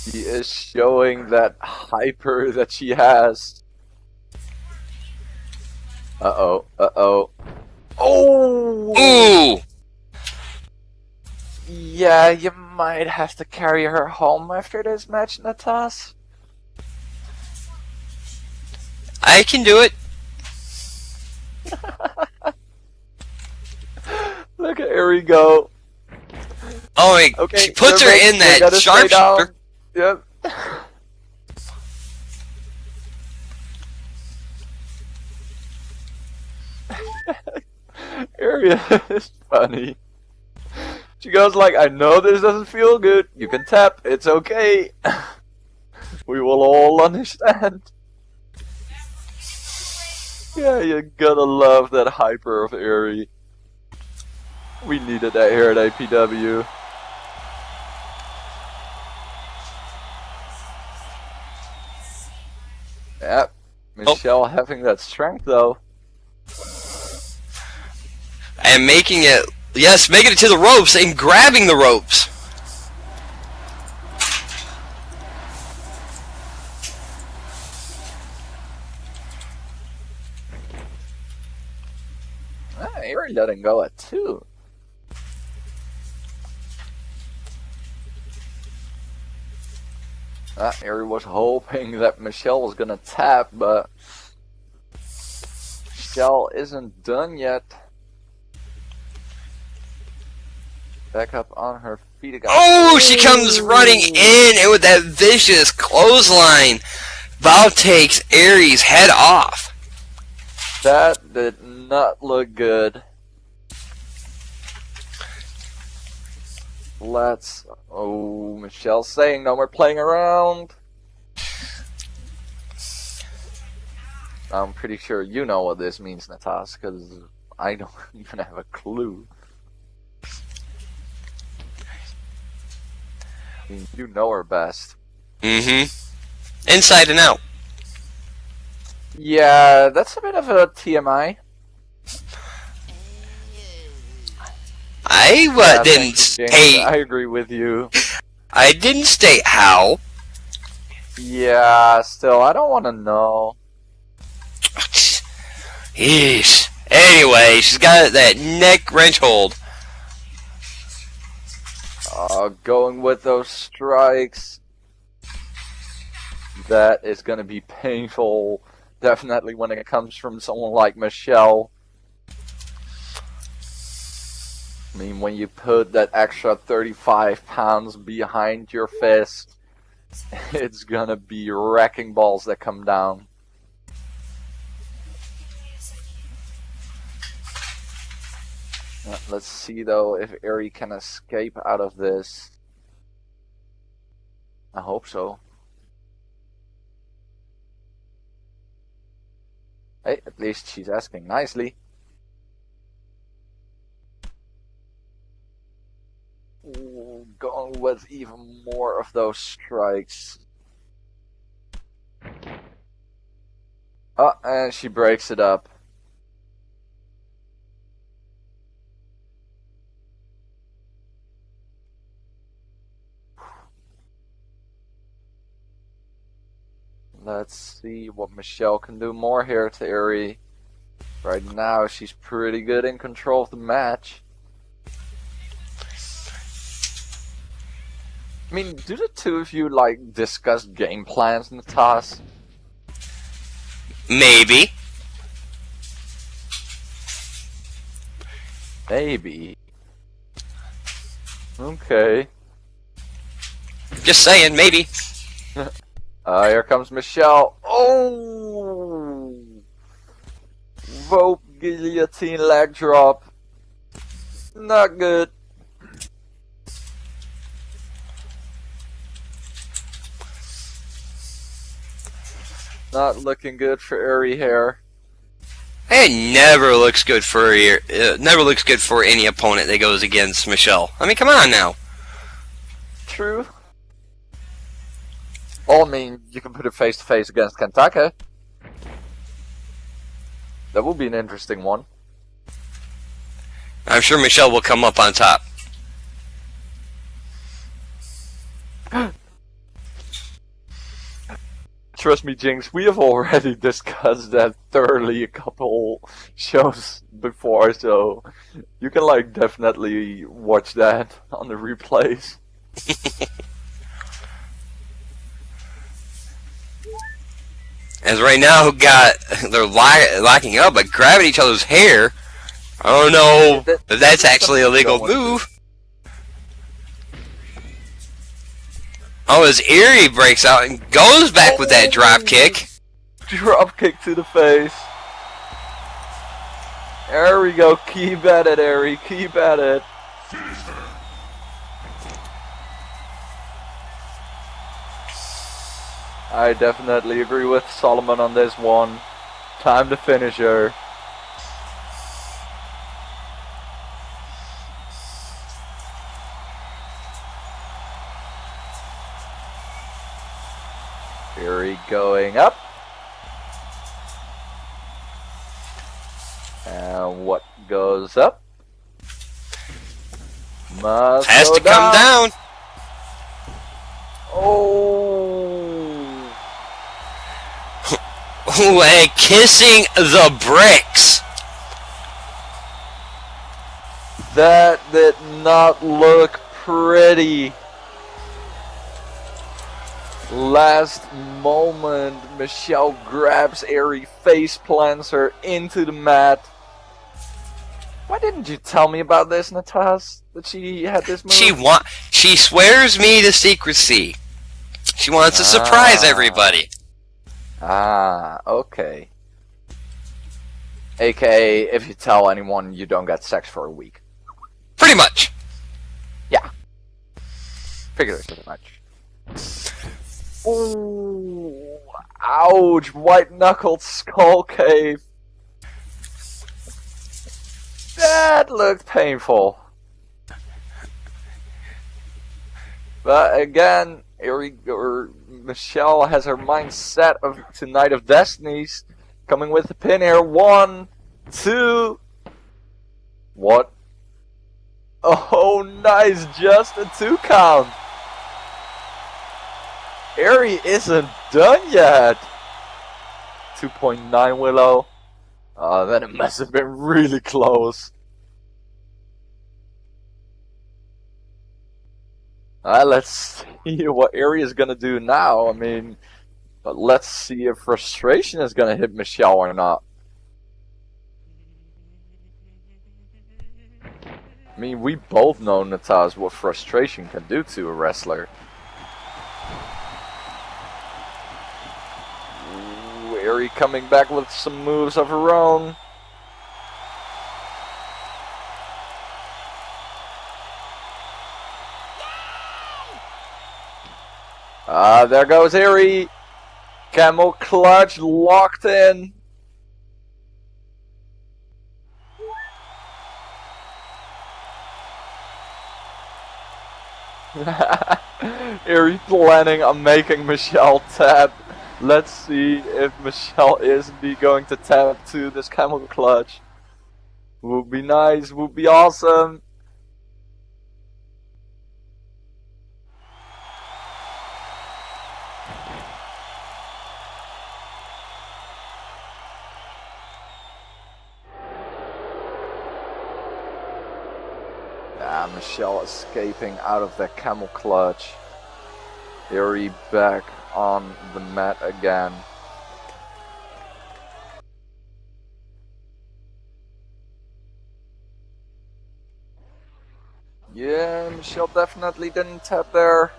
She is showing that hyper that she has. Uh-oh, uh-oh. Oh! Ooh! Yeah, you might have to carry her home after this match, Natas. I can do it. Look at Eri go. Oh, wait, Okay, she puts her they're in both- they that gotta stay sharpshooter. down. Yep. Eri is funny. She goes like, I know this doesn't feel good. You can tap. It's okay. We will all understand. Yeah, you gotta love that hyper of Eri. We needed that here at APW. Yep. Michelle having that strength though. And making it, yes, making it to the ropes and grabbing the ropes. Ari letting go at 2. Ari was hoping that Michelle was gonna tap, but Michelle isn't done yet. Back up on her feet again. Oh, she comes running in, and with that vicious clothesline, Val takes Aries head off. That did not look good. Oh, Michelle's saying no more playing around. I'm pretty sure you know what this means, Natas, because I don't even have a clue. I mean, you know her best. Mm-hmm. Inside and out. Yeah, that's a bit of a TMI. I didn't thank you, James. state. I agree with you. I didn't state how. Yeah, still, I don't want to know. Yeesh. Anyway, she's got that neck wrench hold. Going with those strikes. That is going to be painful. Definitely when it comes from someone like Michelle. I mean, when you put that extra 35 pounds behind your fist, it's gonna be wrecking balls that come down. Let's see though if Ari can escape out of this. I hope so. Hey, at least she's asking nicely. Ooh, going with even more of those strikes. Oh, and she breaks it up. Let's see what Michelle can do more here to Ari. Right now, she's pretty good in control of the match. I mean, do the two of you, like, discuss game plans in the toss? Maybe. Maybe. Okay. Just saying, maybe. Here comes Michelle. Oh! Rope guillotine leg drop. Not good. Not looking good for Ari here. It never looks good for never looks good for any opponent that goes against Michelle. I mean, come on now. True. Well, I mean, you can put it face to face against Kentaka. That will be an interesting one. I'm sure Michelle will come up on top. Trust me, Jinx, we have already discussed that thoroughly a couple shows before, so you can, like, definitely watch that on the replays. As right now, they're locking up, but grabbing each other's hair. I don't know if that's actually a legal move. Oh, as Erie breaks out and goes back with that drop kick. Drop kick to the face. There we go. Keep at it, Ari. Keep at it. I definitely agree with Solomon on this one. Time to finish her. Fury going up. And what goes up? Must Has go to come down. Oh. Ooh, and kissing the bricks. That did not look pretty. Last moment, Michelle grabs Eri, face plants her into the mat. Why didn't you tell me about this, Natas? That she had this move? She swears me to secrecy. She wants to surprise everybody. Okay. AKA, if you tell anyone, you don't get sex for a week. Pretty much. Yeah. Figures as much. Ooh, ouch, white-knuckled skull cave. That looked painful. But again, Michelle has her mind set to Night of Destinies. Coming with the pin here. 1, 2. What? Oh, nice. Just a 2 count. Eri isn't done yet. 2.9 Willow. Then it must have been really close. Let's see what Eri is gonna do now. I mean, but let's see if frustration is gonna hit Michelle or not. I mean, we both know, Natas, what frustration can do to a wrestler. Ooh, Eri coming back with some moves of her own. There goes Eri. Camel clutch locked in. Eri planning on making Michelle tap. Let's see if Michelle is indeed going to tap to this camel clutch. Would be nice, would be awesome. Michelle escaping out of the camel clutch. Eri back on the mat again. Yeah, Michelle definitely didn't tap there.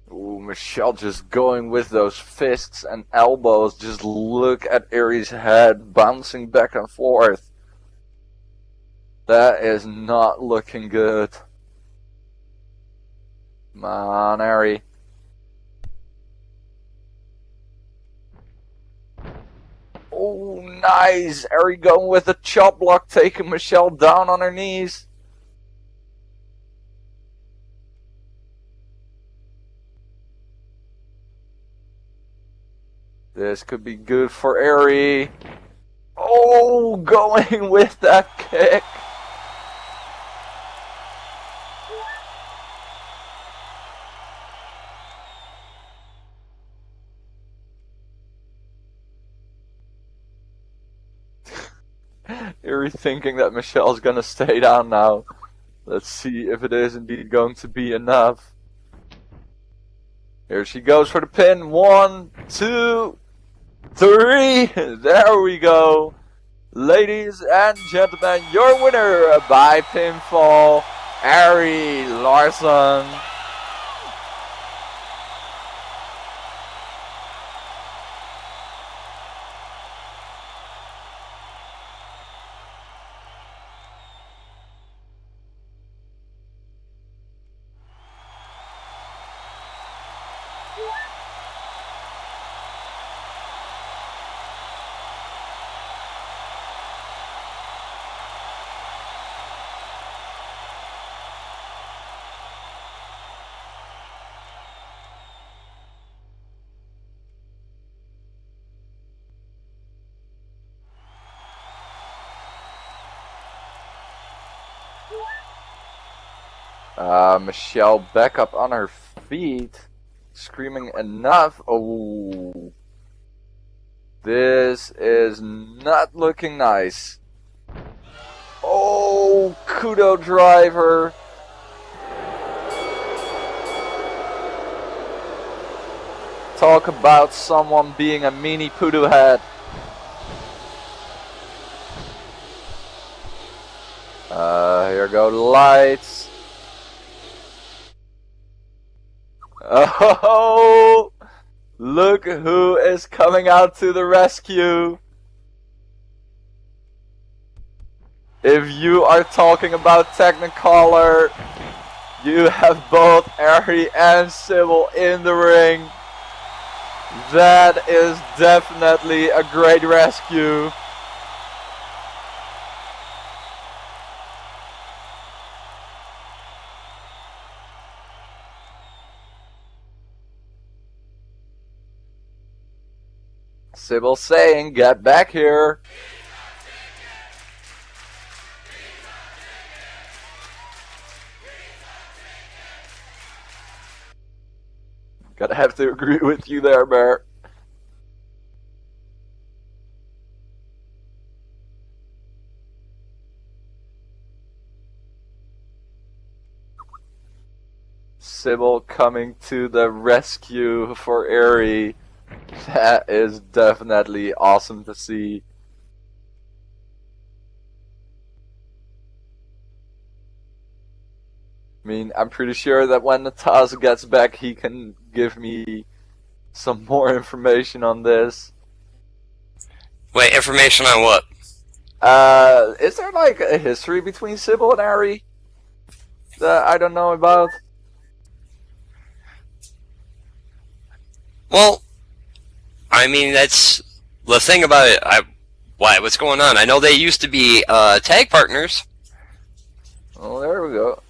Ooh, Michelle just going with those fists and elbows. Just look at Eri's head bouncing back and forth. That is not looking good. Come on, Eri. Oh, nice. Eri going with a chop block, taking Michelle down on her knees. This could be good for Eri. Oh, going with that kick. Eri thinking that Michelle's gonna stay down now. Let's see if it is indeed going to be enough. Here she goes for the pin. 1, 2, 3. There we go. Ladies and gentlemen, your winner by pinfall, Eri Larson. Michelle back up on her feet, screaming enough. Oh, this is not looking nice. Oh, Kudo driver. Talk about someone being a meanie poodoo head. Here go the lights. Oh, look who is coming out to the rescue. If you are talking about Technicolor, you have both Ari and Sybil in the ring. That is definitely a great rescue. Sybil saying, "Get back here." Gotta have to agree with you there, Bear. Sybil coming to the rescue for Ari. That is definitely awesome to see. I mean, I'm pretty sure that when Nataz gets back, he can give me some more information on this. Wait, information on what? Is there like a history between Sybil and Ari that I don't know about? Well, I mean, that's the thing about it. What's going on? I know they used to be tag partners. Oh, there we go.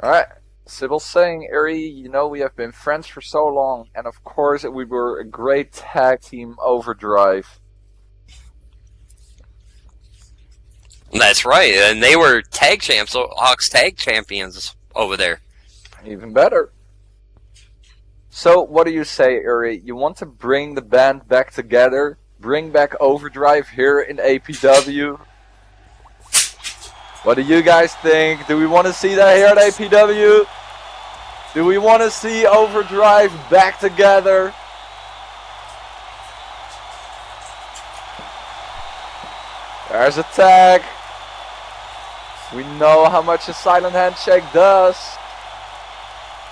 Alright, Sybil saying, Ari, you know we have been friends for so long, and of course we were a great tag team Overdrive. That's right, and they were tag champs, so Hawks tag champions over there. Even better. So, what do you say, Ari? You want to bring the band back together? Bring back Overdrive here in APW? What do you guys think? Do we want to see that here at APW? Do we want to see Overdrive back together? There's a tag. We know how much a silent handshake does.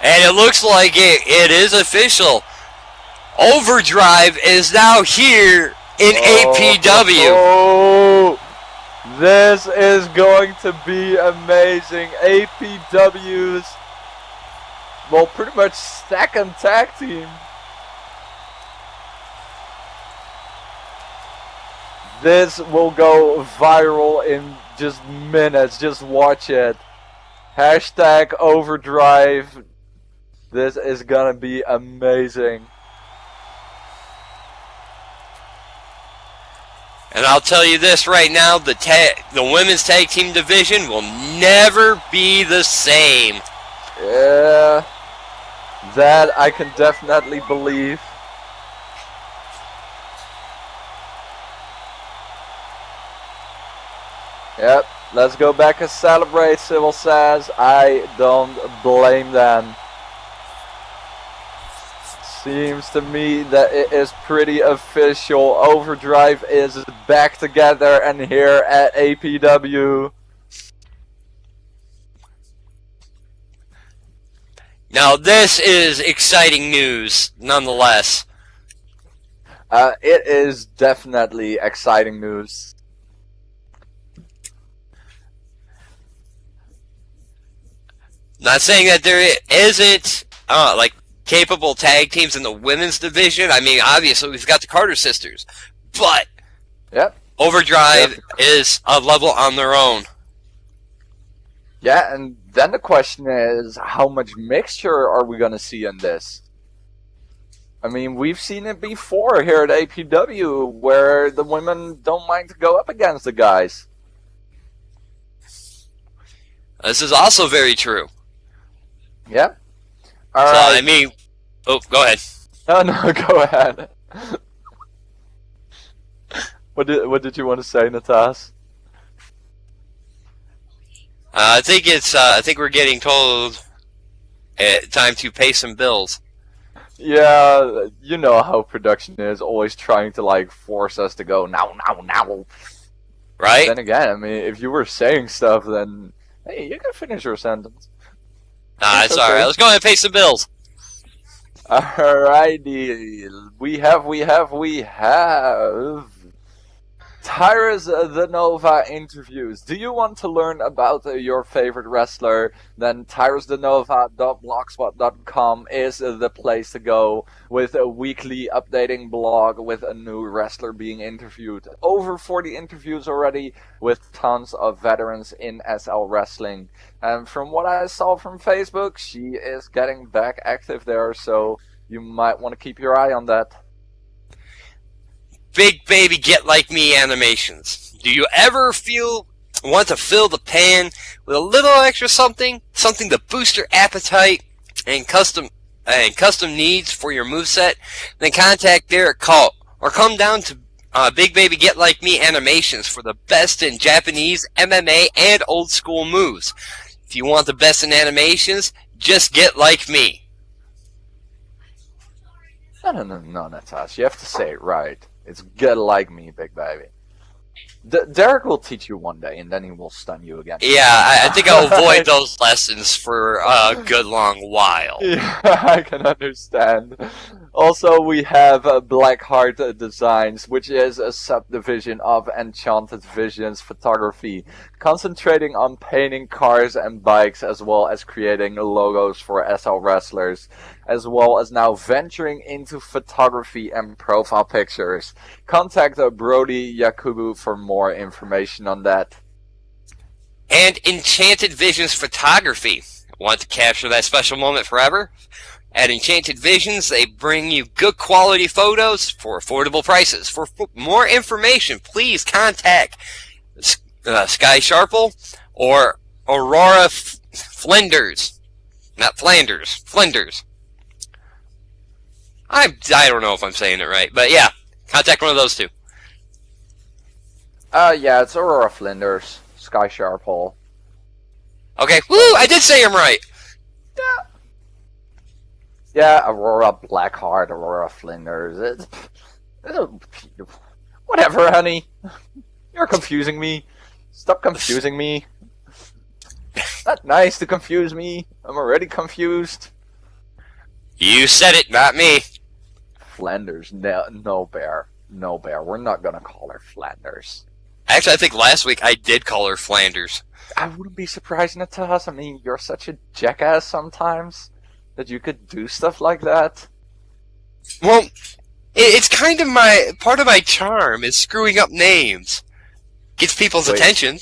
And it looks like it is official. Overdrive is now here in APW. Oh, this is going to be amazing. APW's, well, pretty much second tag team. This will go viral in just minutes. Just watch it. Hashtag Overdrive. This is gonna be amazing. And I'll tell you this right now, the women's tag team division will never be the same. Yeah, that I can definitely believe. Yep, let's go back and celebrate, Sybil says. I don't blame them. Seems to me that it is pretty official. Overdrive is back together and here at APW. Now this is exciting news, nonetheless. It is definitely exciting news. Not saying that there isn't like capable tag teams in the women's division. I mean, obviously we've got the Carter sisters, but Yep. Overdrive is a level on their own. Yeah, and then the question is, how much mixture are we going to see in this? I mean, we've seen it before here at APW, where the women don't mind to go up against the guys. This is also very true. Yeah. So Alright. I mean, oh, go ahead. No, no, go ahead. What did you want to say, Natas? I think we're getting told time to pay some bills. Yeah, you know how production is, always trying to like force us to go now, now, now. Right? Then again, I mean, if you were saying stuff, then hey, you can finish your sentence. Nah, It's it's alright. okay. Let's go ahead and pay some bills. Alrighty, we have Tyrus the Nova interviews. Do you want to learn about your favorite wrestler? Then tyrusdenova.blogspot.com is the place to go, with a weekly updating blog with a new wrestler being interviewed. Over 40 interviews already, with tons of veterans in SL Wrestling. And from what I saw from Facebook, she is getting back active there, so you might want to keep your eye on that. Big baby get like me animations. Do you ever want to fill the pan with a little extra something to boost your appetite and custom needs for your moveset? Then contact Derek Call or come down to Big Baby Get Like Me Animations for the best in Japanese, MMA, and old school moves. If you want the best in animations, just get like me. No, Natasha, you have to say it right. It's Get Like Me, Big Baby. Derek will teach you one day, and then he will stun you again. Yeah, I think I'll avoid those lessons for a good long while. Yeah, I can understand. Also, we have Blackheart Designs, which is a subdivision of Enchanted Visions Photography, concentrating on painting cars and bikes, as well as creating logos for SL wrestlers, as well as now venturing into photography and profile pictures. Contact Brody Yakubu for more information on that. And Enchanted Visions Photography. Want to capture that special moment forever? At Enchanted Visions, they bring you good quality photos for affordable prices. For more information, please contact Sky Sharple or Aurora Flinders. Not Flanders. Flinders. I don't know if I'm saying it right, but yeah, contact one of those two. Yeah, it's Aurora Flinders, Sky Sharple. Okay, woo! I did say him right. Yeah, Aurora Blackheart, Aurora Flinders. Whatever, honey. You're confusing me. Stop confusing me. Not nice to confuse me. I'm already confused. You said it, not me. Flanders, no bear. No bear. We're not gonna call her Flanders. Actually, I think last week I did call her Flanders. I wouldn't be surprised, Natas. I mean, you're such a jackass sometimes that you could do stuff like that. Well, it's kind of part of my charm is screwing up names. Gets people's attention.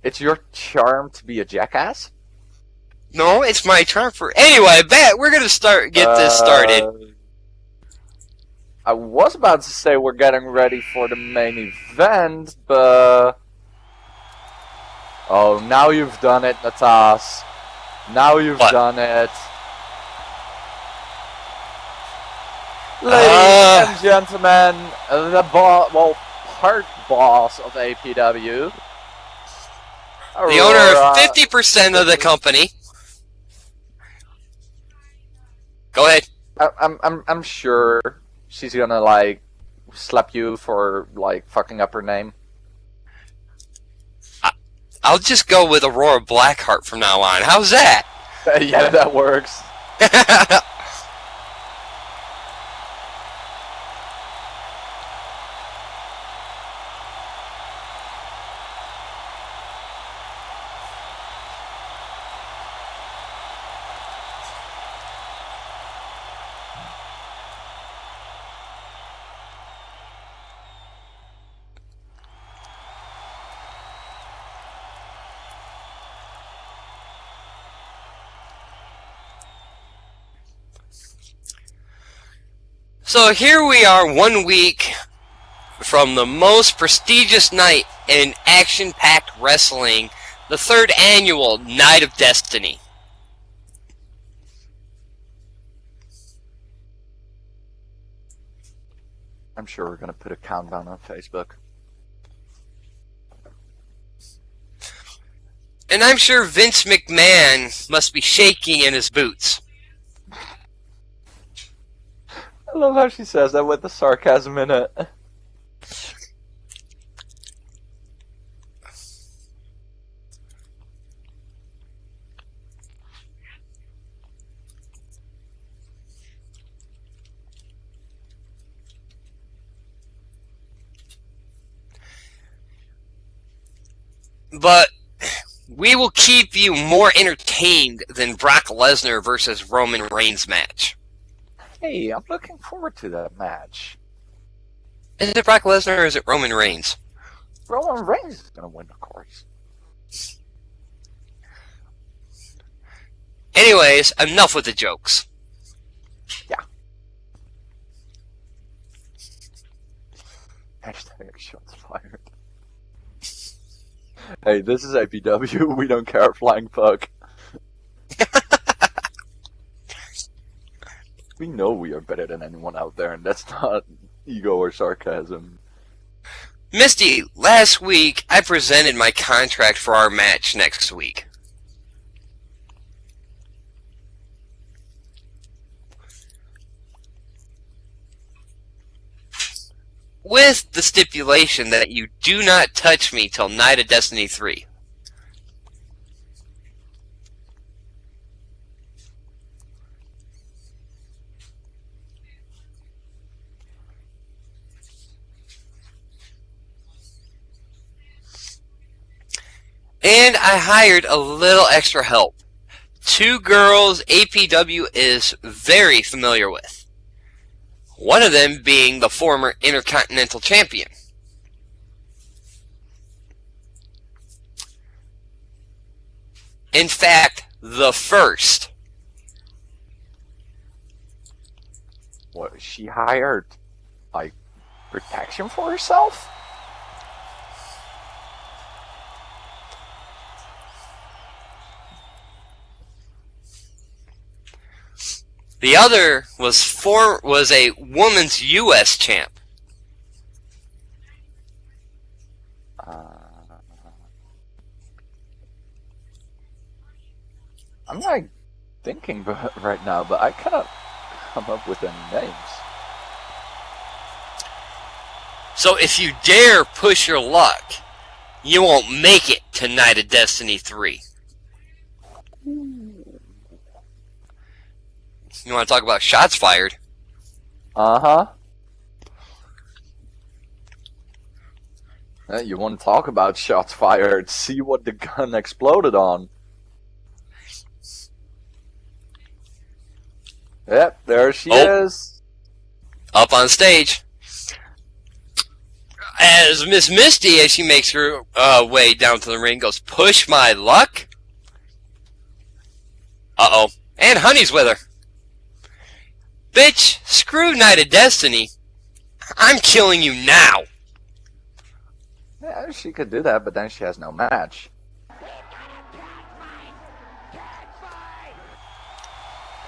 It's your charm to be a jackass? No, it's my charm for... Anyway, we're gonna get this started. I was about to say we're getting ready for the main event, but... Oh, now you've done it, Natas. Now you've done it. Ladies and gentlemen, the part boss of APW. The owner of 50% of the company. Go ahead. I'm sure she's gonna like slap you for like fucking up her name. I'll just go with Aurora Blackheart from now on. How's that? Yeah, that works. So here we are 1 week from the most prestigious night in action-packed wrestling, the 3rd annual Night of Destiny. I'm sure we're gonna put a countdown on Facebook. And I'm sure Vince McMahon must be shaking in his boots. I love how she says that with the sarcasm in it. But we will keep you more entertained than Brock Lesnar versus Roman Reigns match. Hey, I'm looking forward to that match. Is it Brock Lesnar or is it Roman Reigns? Roman Reigns is gonna win, of course. Anyways, enough with the jokes. Yeah. Hashtag shots fired. Hey, this is APW. We don't care, flying fuck. We know we are better than anyone out there, and that's not ego or sarcasm. Misty, last week I presented my contract for our match next week. With the stipulation that you do not touch me till Night of Destiny 3. And I hired a little extra help. 2 girls APW is very familiar with. One of them being the former Intercontinental Champion. In fact, the first. What, she hired, like, protection for herself? The other was a woman's U.S. champ. I'm not thinking right now, but I cannot come up with any names. So if you dare push your luck, you won't make it to Night of Destiny 3. You want to talk about shots fired? Uh-huh. You want to talk about shots fired? See what the gun exploded on. Yep, there she is. Up on stage. As Miss Misty, as she makes her way down to the ring, goes, "Push my luck?" Uh-oh. And Honey's with her. Bitch, screw Night of Destiny. I'm killing you now. Yeah, she could do that, but then she has no match.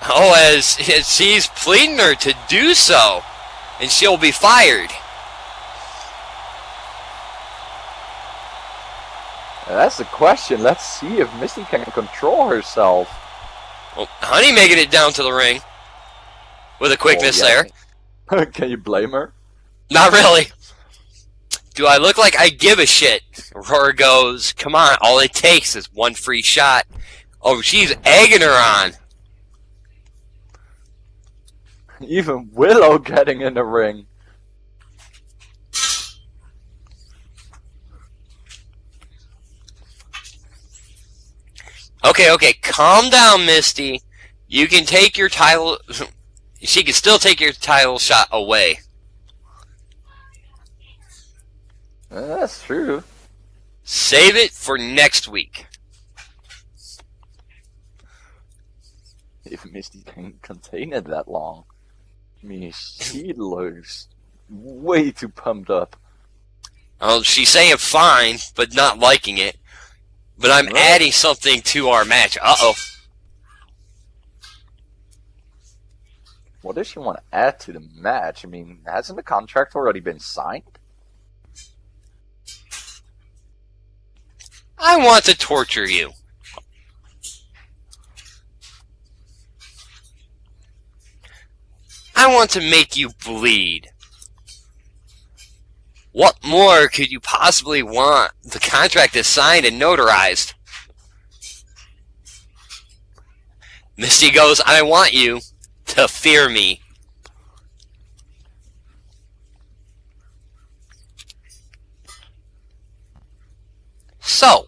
Oh, as she's pleading her to do so, and she'll be fired. That's the question. Let's see if Misty can control herself. Well, Honey making it down to the ring with a quickness there. Can you blame her? Not really. Do I look like I give a shit? Roar goes, come on, all it takes is one free shot. Oh, she's egging her on. Even Willow getting in the ring. Okay, calm down, Misty. You can take your title... She can still take your title shot away. That's true. Save it for next week. If Misty can contain it that long. I mean, she looks way too pumped up. Oh, she's saying fine, but not liking it. But I'm adding something to our match. Uh-oh. What does she want to add to the match? I mean, hasn't the contract already been signed? I want to torture you. I want to make you bleed. What more could you possibly want? The contract is signed and notarized. Misty goes, I want you to fear me. So,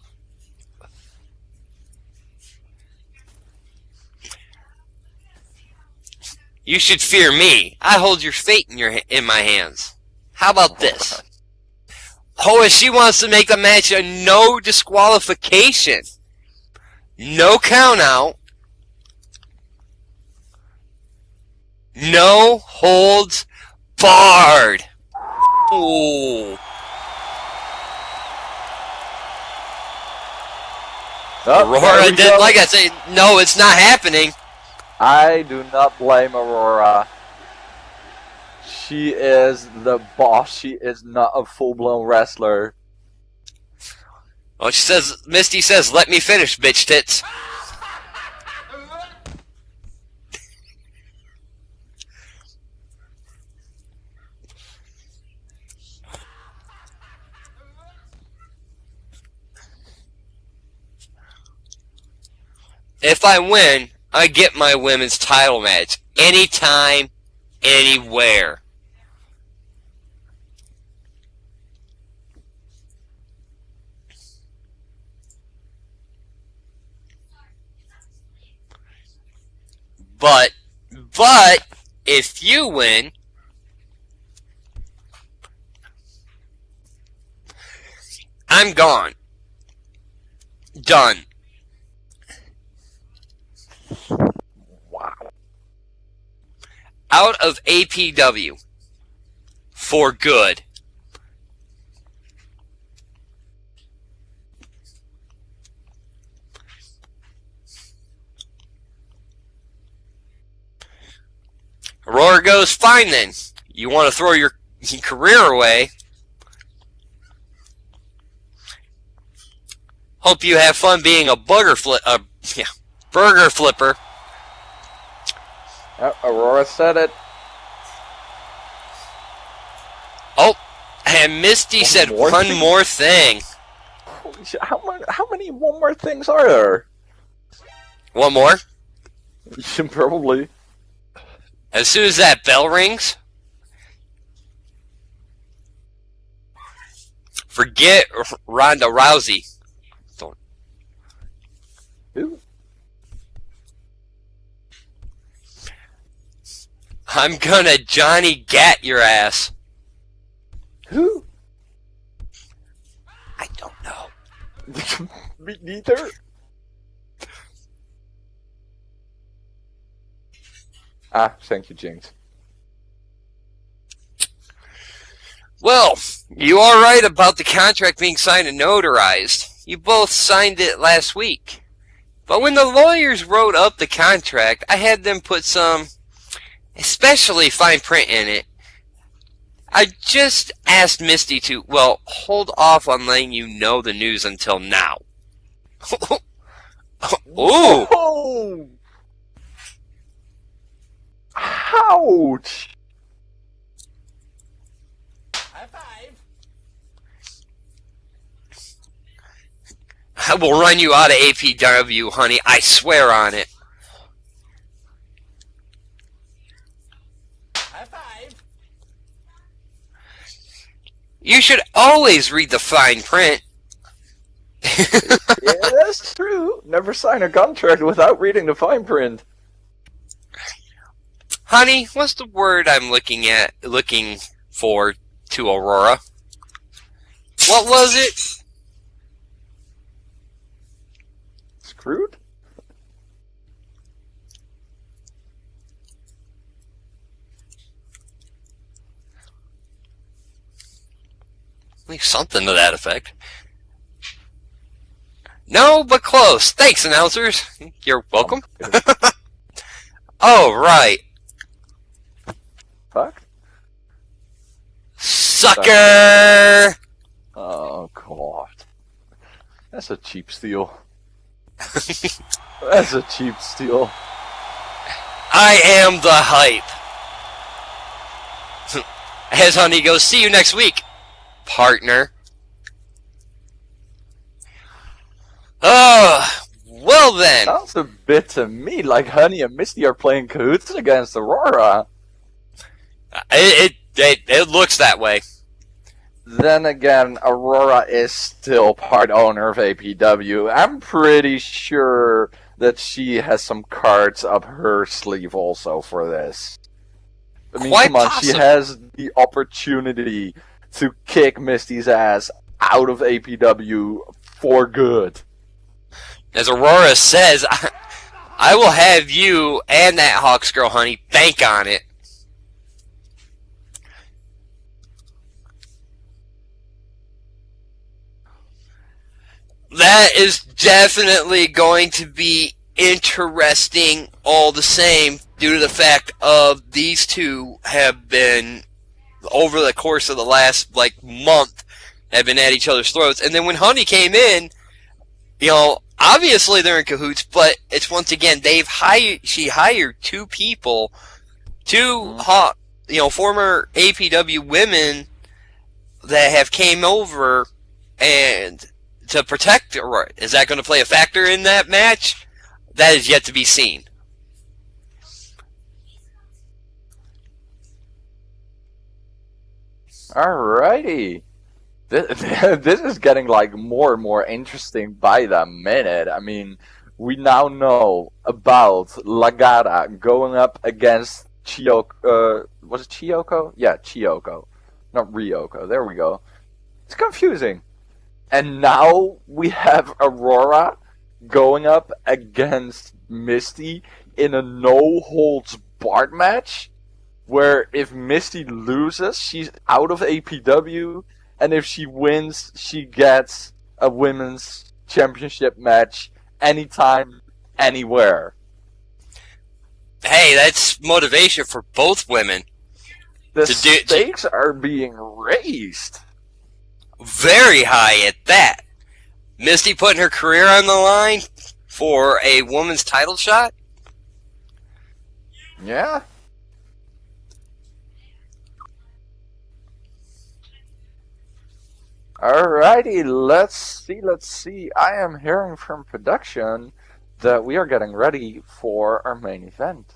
you should fear me. I hold your fate in my hands. How about this? Oh, if she wants to make the match a no disqualification, no count out, no holds barred. Ooh. Aurora did, like I say, no, it's not happening. I do not blame Aurora. She is the boss. She is not a full-blown wrestler. Oh, she says, Misty says, let me finish, bitch tits. If I win, I get my women's title match. Anytime, anywhere. But, if you win, I'm gone. Done. Wow. Out of APW. For good. Aurora goes, fine then. You want to throw your career away? Hope you have fun being a burger flipper. Aurora said it. Oh, and Misty said one more thing. Holy shit, how many one more things are there? One more? Probably. As soon as that bell rings, forget Ronda Rousey. Who? I'm gonna Johnny Gat your ass. Who? I don't know. Me neither. Ah, thank you, Jinx. Well, you are right about the contract being signed and notarized. You both signed it last week. But when the lawyers wrote up the contract, I had them put some, especially fine print in it. I just asked Misty to, well, hold off on letting you know the news until now. Ooh! Oh! Ouch! High five. I will run you out of APW, honey. I swear on it. High five. You should always read the fine print. Yeah, that's true. Never sign a contract without reading the fine print. Honey, what's the word I'm looking for to Aurora? What was it? Screwed? Like something to that effect. No, but close. Thanks, announcers. You're welcome. Oh, right. fuck? Sucker! Oh god. That's a cheap steal. That's a cheap steal. I am the hype. As Honey goes, see you next week, partner. Oh, well then. Sounds a bit to me like Honey and Misty are playing cahoots against Aurora. It looks that way. Then again, Aurora is still part owner of APW. I'm pretty sure that she has some cards up her sleeve also for this. I mean, Quite come on, possible. she has the opportunity to kick Misty's ass out of APW for good. As Aurora says, I will have you and that Hawks girl, Honey, bank on it. That is definitely going to be interesting all the same, due to the fact of these two have been, over the course of the last month, have been at each other's throats. And then when Honey came in, obviously they're in cahoots, but it's once again she hired two people, former APW women that have came over and to protect her. Is that going to play a factor in that match? That is yet to be seen. Alrighty. This is getting more and more interesting by the minute. I mean, we now know about Lagara going up against Chiyoko. Was it Chiyoko? Yeah, Chiyoko. Not Ryoko. There we go. It's confusing. And now we have Aurora going up against Misty in a no-holds-barred match, where if Misty loses, she's out of APW, and if she wins, she gets a women's championship match anytime, anywhere. Hey, that's motivation for both women. The stakes are being raised. Very high at that. Misty putting her career on the line for a woman's title shot? Yeah. Alrighty, let's see. I am hearing from production that we are getting ready for our main event.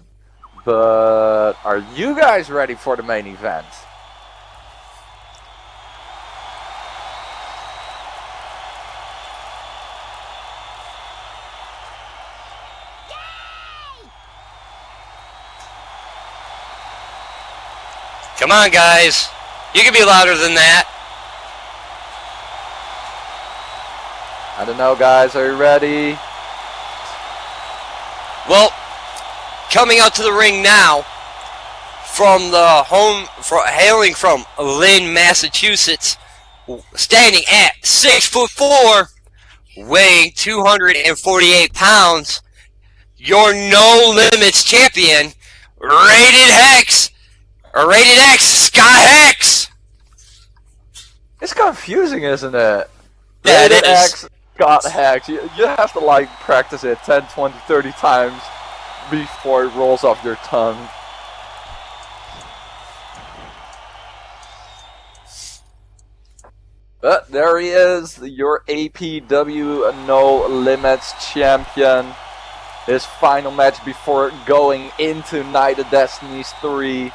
But are you guys ready for the main event? Come on, guys. You can be louder than that. I don't know, guys. Are you ready? Well, coming out to the ring now, hailing from Lynn, Massachusetts, standing at 6'4", weighing 248 pounds, your No Limits champion, Rated X, Scott Hex. It's confusing, isn't it? Yeah, it Rated is. X got hacked. You have to practice it 10, 20, 30 times before it rolls off your tongue. But there he is, your APW No Limits champion. His final match before going into Night of Destinies 3,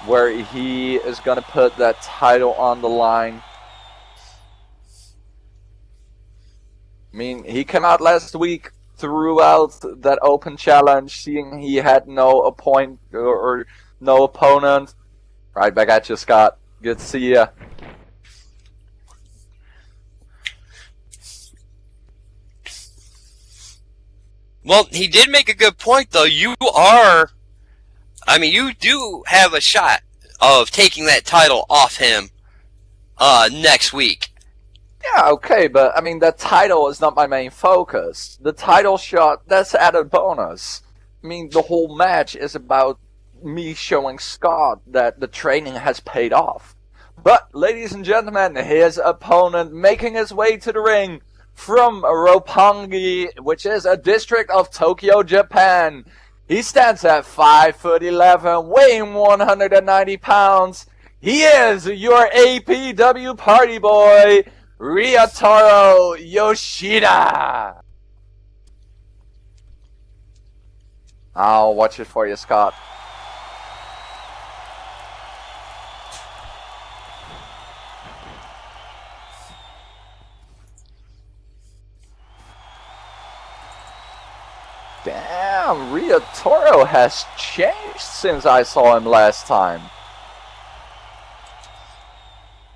where he is going to put that title on the line. I mean, he came out last week, threw out that open challenge, seeing he had no opponent. Right back at you, Scott. Good to see ya. Well, he did make a good point, though. You do have a shot of taking that title off him next week. Yeah, okay, but I mean, that title is not my main focus. The title shot, that's added bonus. I mean, the whole match is about me showing Scott that the training has paid off. But, ladies and gentlemen, his opponent making his way to the ring from Roppongi, which is a district of Tokyo, Japan. He stands at 5'11", weighing 190 pounds. He is your APW party boy, Ryotaro Yoshida. I'll watch it for you, Scott. Damn, Ryotaro has changed since I saw him last time.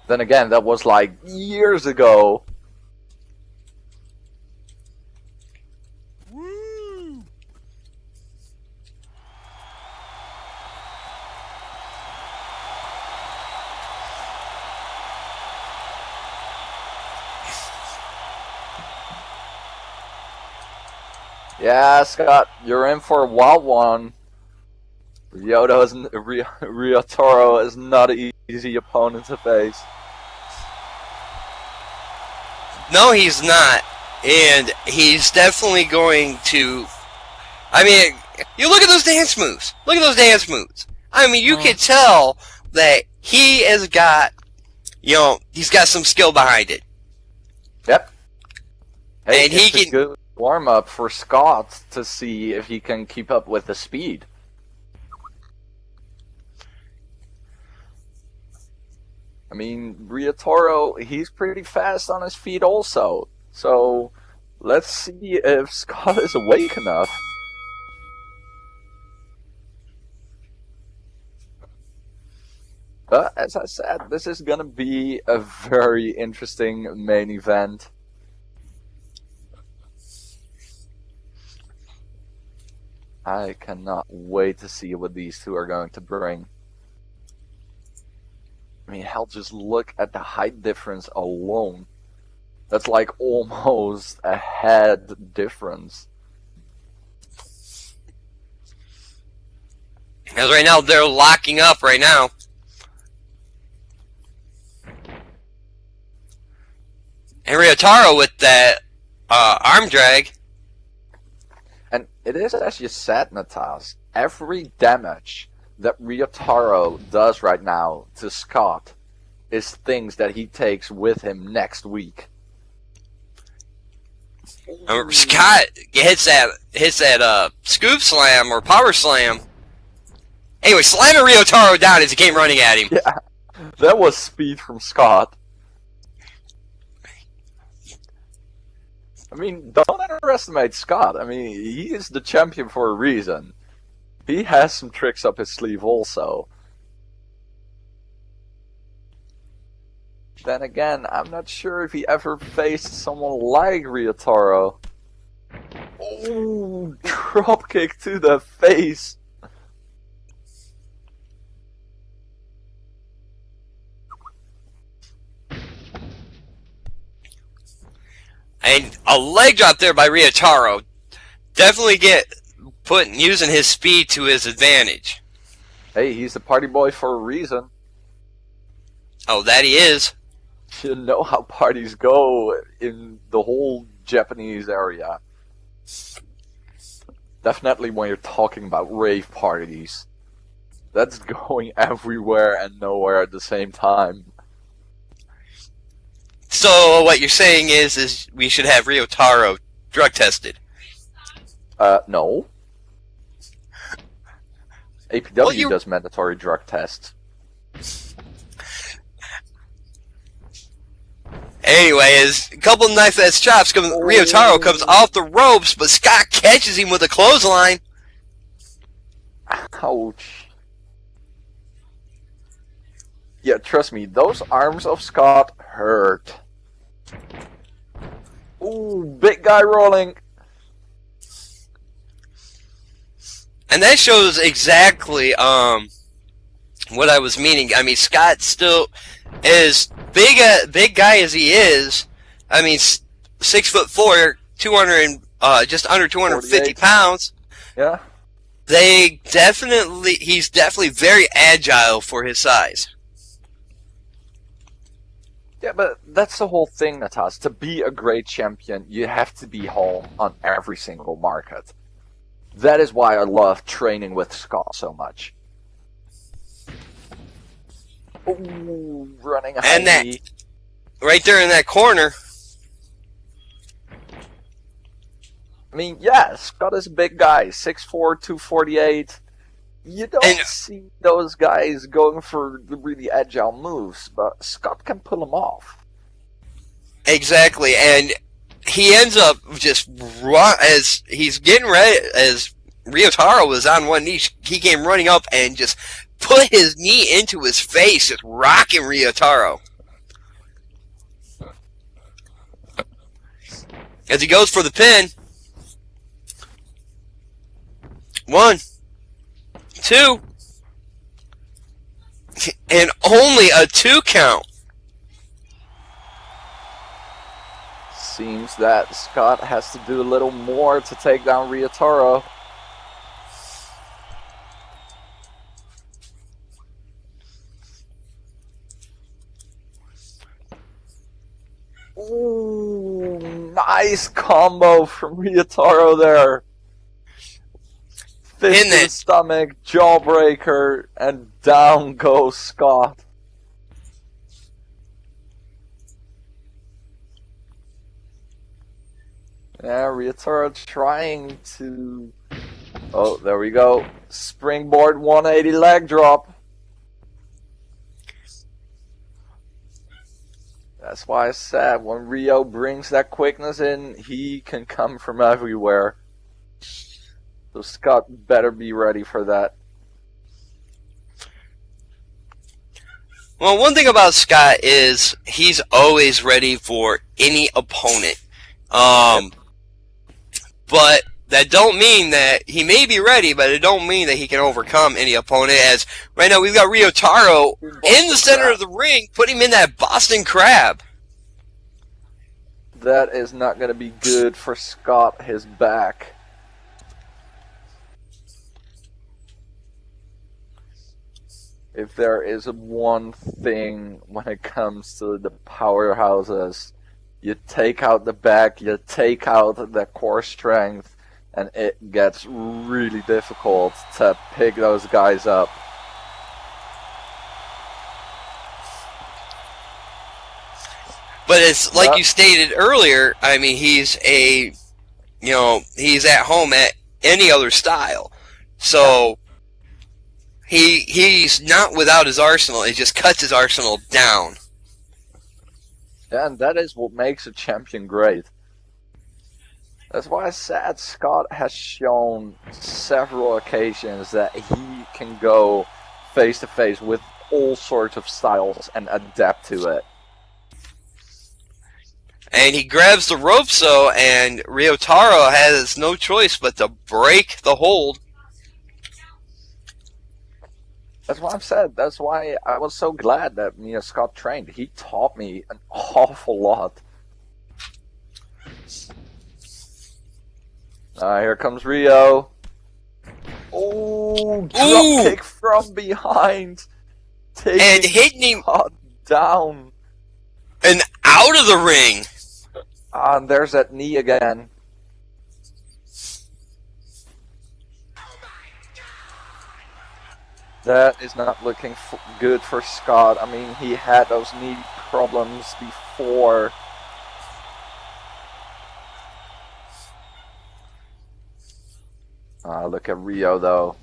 Then again, that was like years ago. Yeah, Scott, you're in for a wild one. Ryotaro is not an easy opponent to face. No, he's not. And he's definitely going to... I mean, you look at those dance moves. Look at those dance moves. I mean, you can tell that he has got, he's got some skill behind it. Yep. Hey, and it's a good warm-up for Scott to see if he can keep up with the speed. I mean, Ryotaro, he's pretty fast on his feet also. So, let's see if Scott is awake enough. But, as I said, this is gonna be a very interesting main event. I cannot wait to see what these two are going to bring. I mean, hell, just look at the height difference alone. That's like almost a head difference. Because right now, they're locking up right now. And Ryotaro with that arm drag. And it is, as you said, Natas, every damage that Ryotaro does right now to Scott is things that he takes with him next week. Scott hits that scoop slam or power slam. Anyway, slamming Ryotaro down as he came running at him. Yeah, that was speed from Scott. I mean, don't underestimate Scott. I mean, he is the champion for a reason. He has some tricks up his sleeve also. Then again, I'm not sure if he ever faced someone like Ryotaro. Oh, dropkick to the face. And a leg drop there by Ryotaro. Definitely using his speed to his advantage. Hey, he's a party boy for a reason. Oh, that he is. You know how parties go in the whole Japanese area. Definitely when you're talking about rave parties. That's going everywhere and nowhere at the same time. So what you're saying is we should have Ryotaro drug tested. No. APW does mandatory drug tests. Anyway, as a couple knife edge chops, Ryotaro comes off the ropes, but Scott catches him with a clothesline. Ouch. Yeah, trust me, those arms of Scott hurt. Ooh, big guy rolling. And that shows exactly what I was meaning. I mean, Scott still is big guy as he is. I mean, 6'4", 200, just under 250 pounds. Yeah. He's definitely very agile for his size. Yeah, but that's the whole thing, Natas. To be a great champion, you have to be home on every single market. That is why I love training with Scott so much. Ooh, running high And that knee. right there in that corner. I mean, yeah, Scott is a big guy, 6'4", 248. You don't And- see those guys going for the really agile moves, but Scott can pull them off. Exactly, and he ends up just as he's getting ready, as Ryotaro was on one knee, he came running up and just put his knee into his face, just rocking Ryotaro. As he goes for the pin. 1, 2, and only a 2 count. Seems that Scott has to do a little more to take down Ryotaro. Ooh, nice combo from Ryotaro there. Fist In to the it. stomach, jawbreaker, and down goes Scott. Yeah, Ryotaro trying to... Oh, there we go. Springboard 180 leg drop. That's why I said when Rio brings that quickness in, he can come from everywhere. So Scott better be ready for that. Well, one thing about Scott is he's always ready for any opponent. But that don't mean that he may be ready, but it don't mean that he can overcome any opponent. As right now we've got Ryotaro in the center of the ring, put him in that Boston Crab. That is not going to be good for Scott, his back. If there is one thing when it comes to the powerhouses, you take out the back, you take out the core strength, and it gets really difficult to pick those guys up. But it's like you stated earlier, I mean, he's at home at any other style. So he's not without his arsenal. He just cuts his arsenal down. Yeah, and that is what makes a champion great. That's why I said Scott has shown several occasions that he can go face to face with all sorts of styles and adapt to it. And he grabs the rope and Ryotaro has no choice but to break the hold. That's what I've said. That's why I was so glad that me and Scott trained. He taught me an awful lot. Here comes Rio. Oh, drop kick from behind. And hitting him down. And out of the ring. And there's that knee again. That is not looking good for Scott. I mean, he had those knee problems before. Look at Rio, though.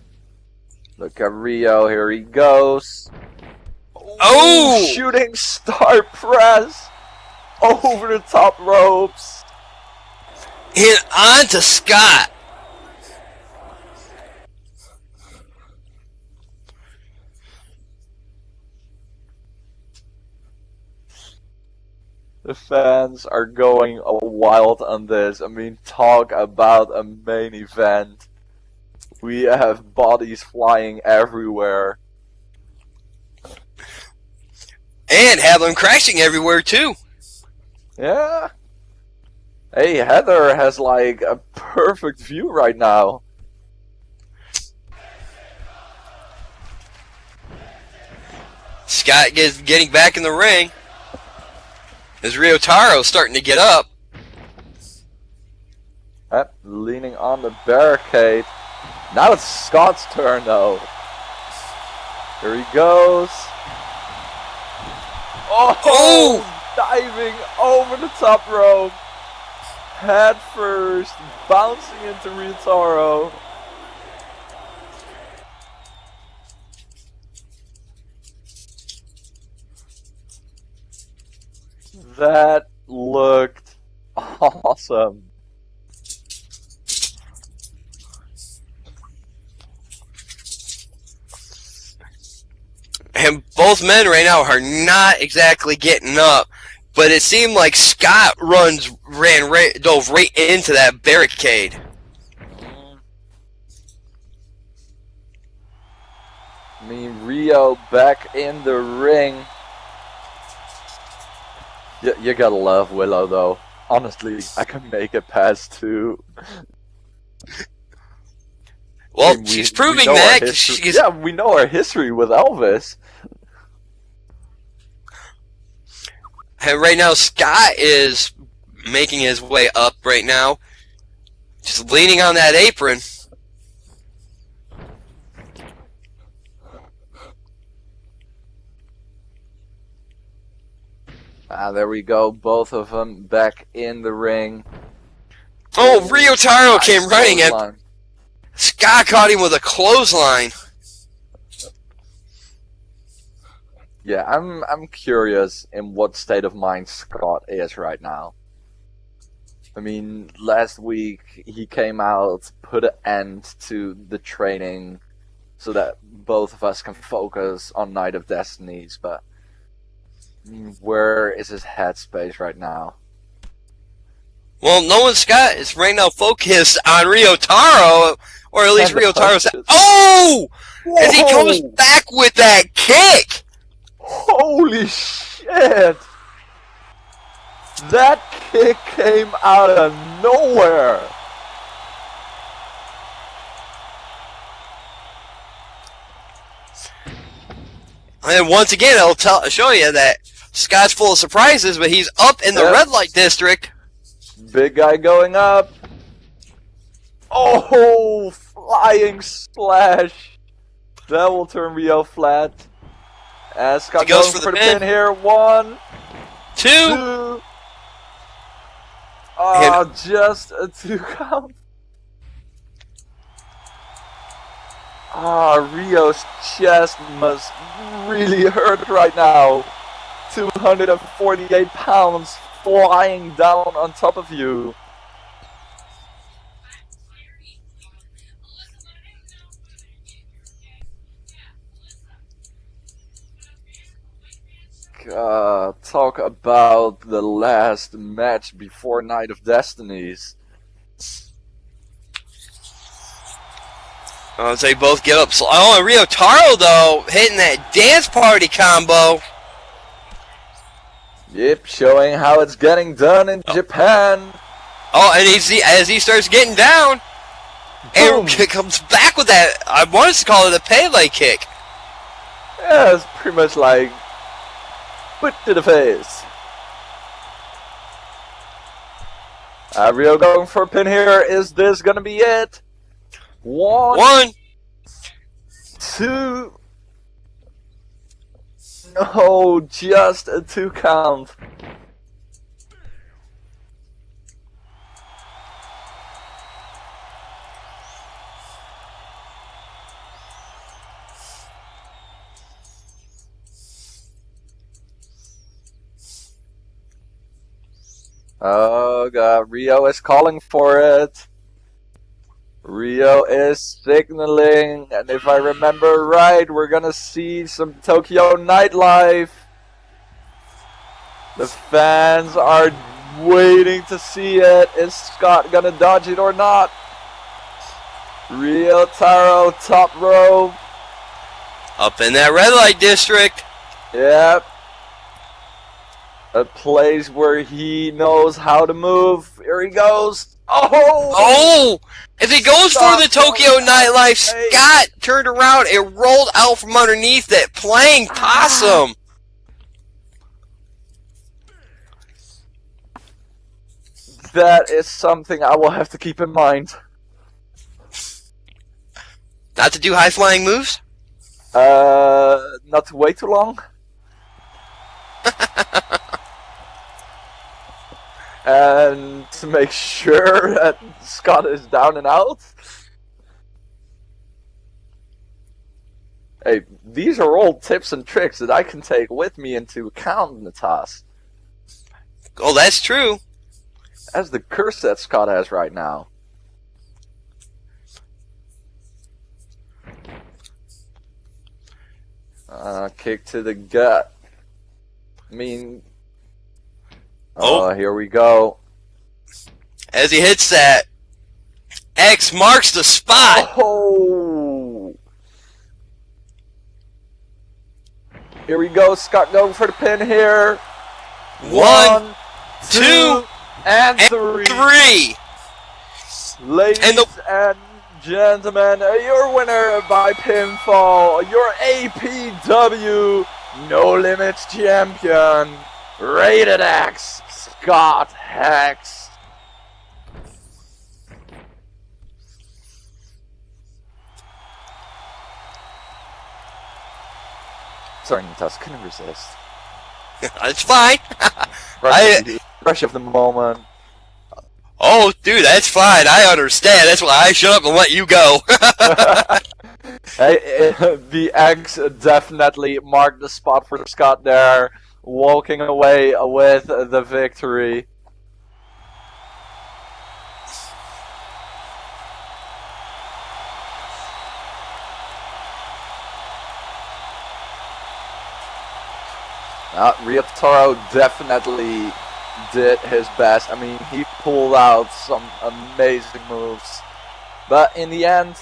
Look at Rio. Here he goes. Oh! Shooting star press over the top ropes. And on to Scott. The fans are going wild on this. I mean, talk about a main event. We have bodies flying everywhere. And have them crashing everywhere, too. Yeah. Hey, Heather has like a perfect view right now. Scott is getting back in the ring. As Ryotaro starting to get up. Yep, leaning on the barricade. Now it's Scott's turn though. Here he goes. Oh! Diving over the top rope. Head first, bouncing into Ryotaro. That looked awesome. And both men right now are not exactly getting up, but it seemed like Scott dove right into that barricade. I mean, Rio back in the ring. You gotta love Willow though. Honestly, I can make it past 2. Well, I mean, she's we proving know that. our history. Yeah, we know our history with Elvis. And right now, Scott is making his way up right now. Just leaning on that apron. There we go. Both of them back in the ring. Oh, Ryotaro came running in. Clothesline. Scott caught him with a clothesline. Yeah, I'm curious in what state of mind Scott is right now. I mean, last week he came out, put an end to the training so that both of us can focus on Night of Destinies, but where is his headspace right now? Well, knowing Scott is right now focused on Ryotaro, or at least And the Ryotaro's. punches. Oh! As he Whoa! comes back with that kick! Holy shit! That kick came out of nowhere! And once again, I'll show you that Scott's full of surprises, but he's up in the Yep. red light district. Big guy going up. Oh, flying splash. That will turn Rio flat. As Scott He goes going for the pin pin. here. 1, 2. 2. Oh, just a 2 count. Ah, Rio's chest must really hurt right now. 248 pounds flying down on top of you. God, talk about the last match before Night of Destinies. They both get up. Oh, and Ryotaro, though, hitting that dance party combo. Yep, showing how it's getting done in Japan. Oh, and as he starts getting down, and comes back with that, I wanted to call it a Pele kick. Yeah, it's pretty much like foot to the face. Rio going for a pin here. Is this gonna be it? 1. 2. No, just a 2 count. Oh god, Rio is calling for it. Rio is signaling, and if I remember right, we're gonna see some Tokyo nightlife. The fans are waiting to see it. Is Scott gonna dodge it or not? Rio Taro, top rope. Up in that red light district. Yep. A place where he knows how to move. Here he goes. Oh! Oh! As he goes for the Tokyo nightlife, Hey. Scott turned around and rolled out from underneath that playing possum. That is something I will have to keep in mind. Not to do high-flying moves? Not to wait too long. And to make sure that Scott is down and out. Hey, these are all tips and tricks that I can take with me into account in the task. Oh, that's true. As the curse that Scott has right now. Kick to the gut. I mean... Oh. Here we go. As he hits that, X marks the spot. Oh! Here we go, Scott going for the pin here. One, 2, two, and and 3. 3. Ladies And and gentlemen, your winner by pinfall, your APW No Limits champion, Rated X, Scott Hex. Sorry, Natas, couldn't resist. It's fine. Rush of the moment. Oh, dude, that's fine. I understand. That's why I shut up and let you go. Hey, the X definitely marked the spot for Scott there, walking away with the victory. Ryotaro definitely did his best. I mean, he pulled out some amazing moves. But in the end,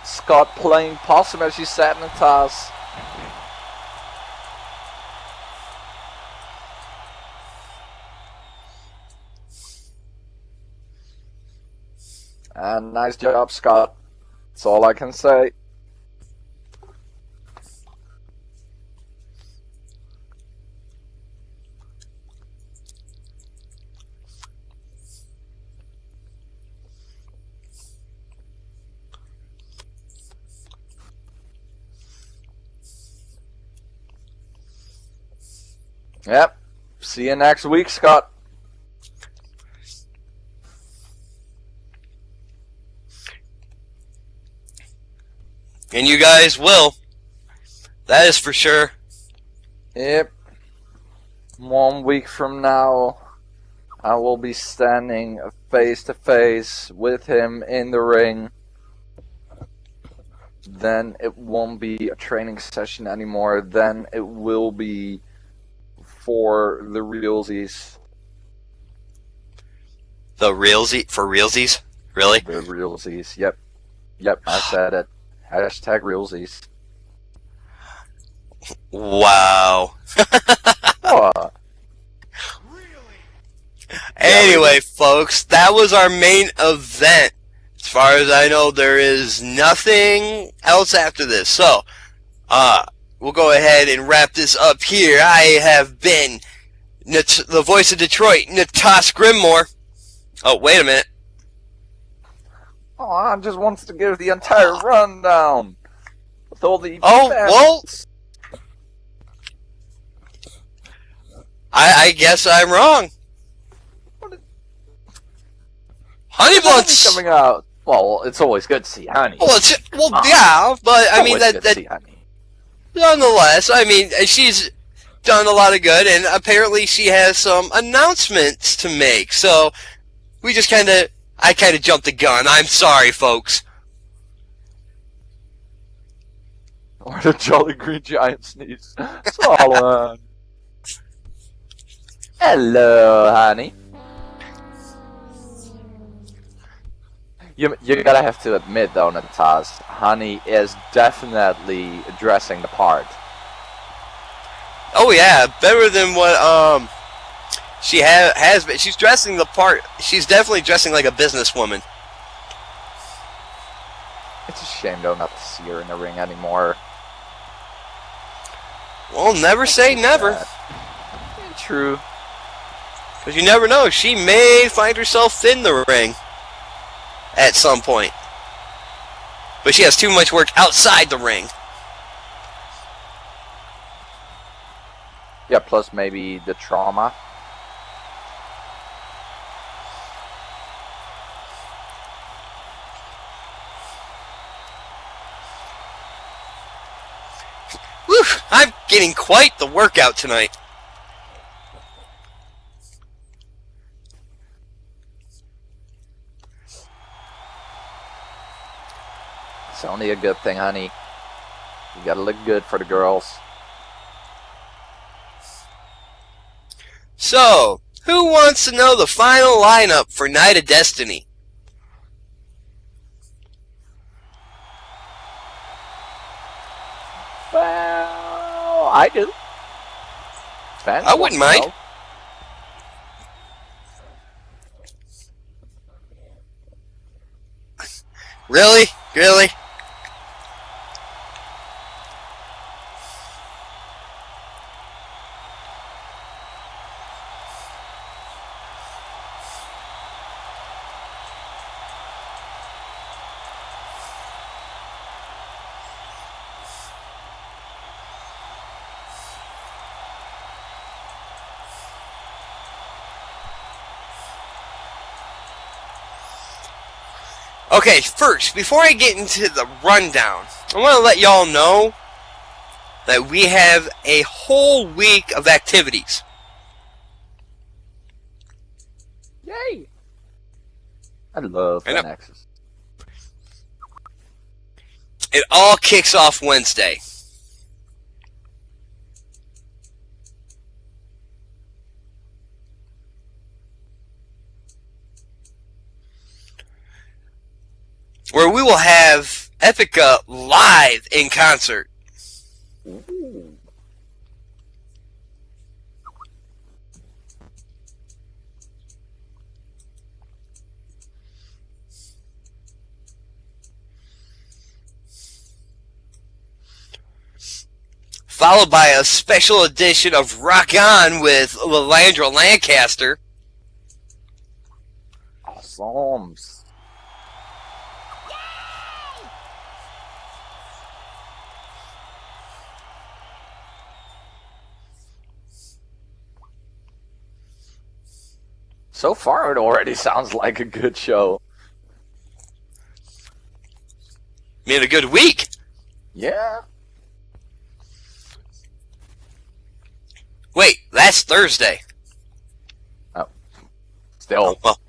Scott playing possum, as you said, Natas. And nice job, Scott. That's all I can say. Yep. See you next week, Scott. And you guys will. That is for sure. Yep. 1 week from now, I will be standing face to face with him in the ring. Then it won't be a training session anymore. Then it will be for the realsies. The realsie for realsies? Really? The realsies. Yep. Yep, I said it. Hashtag realsies. Wow. What? Anyway, folks, that was our main event. As far as I know, there is nothing else after this. So, we'll go ahead and wrap this up here. I have been the voice of Detroit, Natas Grimmore. Oh, wait a minute. Oh, I just wants to give the entire rundown. With all the Oh, events. well, I guess I'm wrong. Honey Blunts. Coming out. Well, it's always good to see honey. Yeah, but I mean Always good to that see honey. nonetheless, I mean she's done a lot of good, and apparently she has some announcements to make. So I kind of jumped the gun. I'm sorry, folks. Or the Jolly Green Giant sneeze. Solon. Hello, honey. You gotta have to admit though, Natas, honey is definitely dressing the part. Oh yeah, better than what She has been. She's dressing the part. She's definitely dressing like a businesswoman. It's a shame though not to see her in the ring anymore. Well, never say never. Yeah, true. Because you never know. She may find herself in the ring at some point. But she has too much work outside the ring. Yeah, plus maybe the trauma. Whew, I'm getting quite the workout tonight. It's only a good thing, honey. You gotta look good for the girls. So, who wants to know the final lineup for Night of Destiny? Well, I do. Fans I wouldn't want to mind. know. Really? Really? Okay, first, before I get into the rundown, I want to let y'all know that we have a whole week of activities. Yay! I love I know. Nexus. It all kicks off Wednesday. Where we will have Epica live in concert. Ooh. Followed by a special edition of Rock On with Lalandra Lancaster. Awesome. So far, it already sounds like a good show. Made a good week. Yeah. Wait, that's Thursday. Still. Well,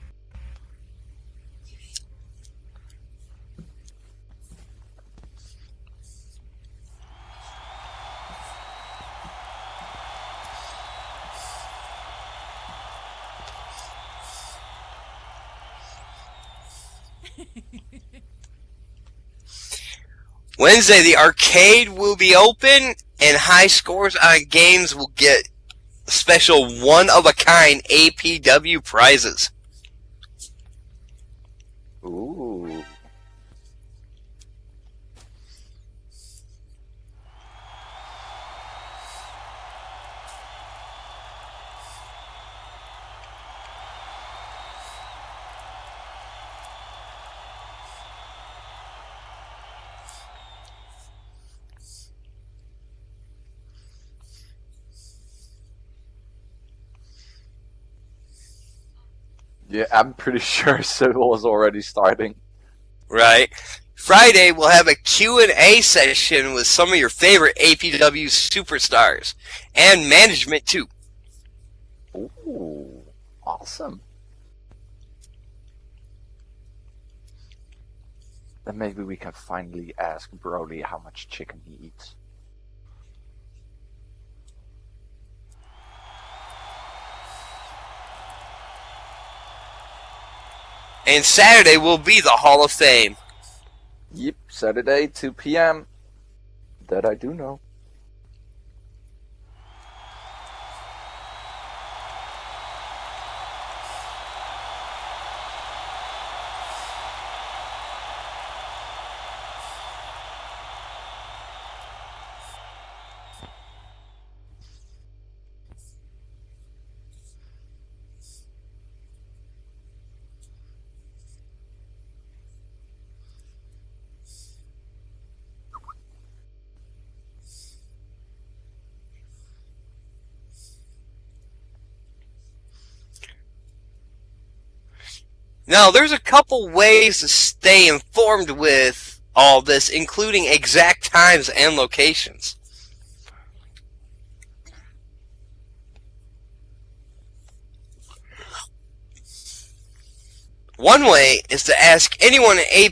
Wednesday, the arcade will be open, and high scores on games will get special one-of-a-kind APW prizes. Ooh. Yeah, I'm pretty sure Civil is already starting. Right. Friday, we'll have a Q&A session with some of your favorite APW superstars. And management, too. Ooh. Awesome. Then maybe we can finally ask Brody how much chicken he eats. And Saturday will be the Hall of Fame. Yep, Saturday, 2 p.m. That I do know. Now, there's a couple ways to stay informed with all this, including exact times and locations. One way is to ask anyone in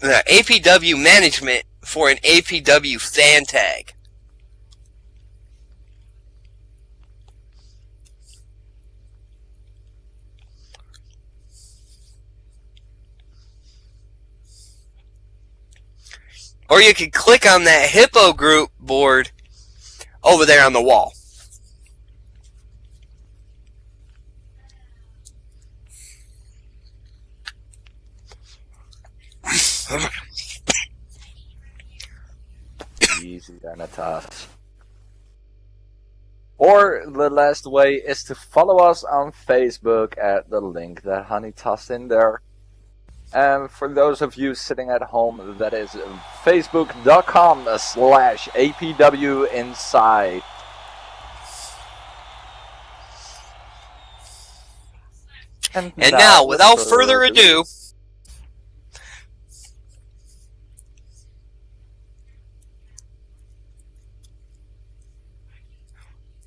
APW management for an APW fan tag. Or you can click on that Hippo group board over there on the wall. Easy there, Natas. Or the last way is to follow us on Facebook at the link that Honey tossed in there. And for those of you sitting at home, that is facebook.com/APW Inside. And now, without further ado,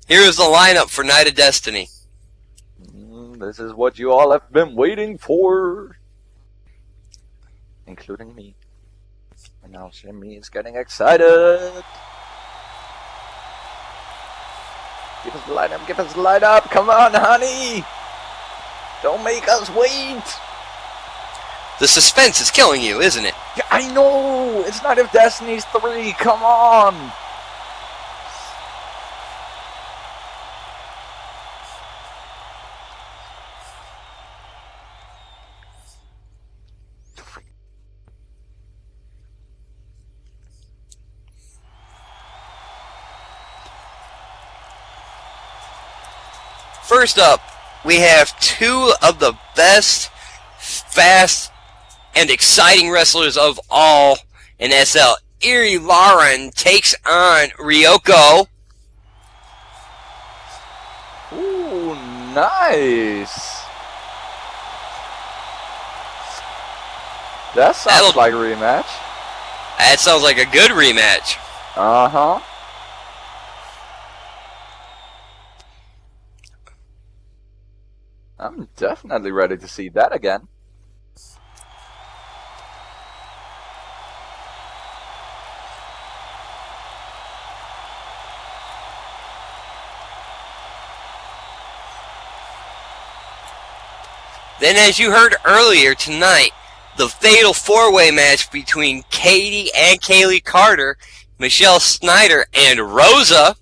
here is the lineup for Night of Destiny. This is what you all have been waiting for. Including me. And now Jimmy is getting excited. Give us the light up, give us the light up. Come on, honey. Don't make us wait. The suspense is killing you, isn't it? Yeah, I know. It's Night of Destiny 3. Come on. First up, we have two of the best, fast, and exciting wrestlers of all in SL. Eerie Lauren takes on Ryoko. Ooh, nice. That sounds like a rematch. That sounds like a good rematch. Uh-huh. I'm definitely ready to see that again. Then, as you heard earlier tonight, the fatal four-way match between Katie and Kaylee Carter, Michelle Snyder, and Rosa.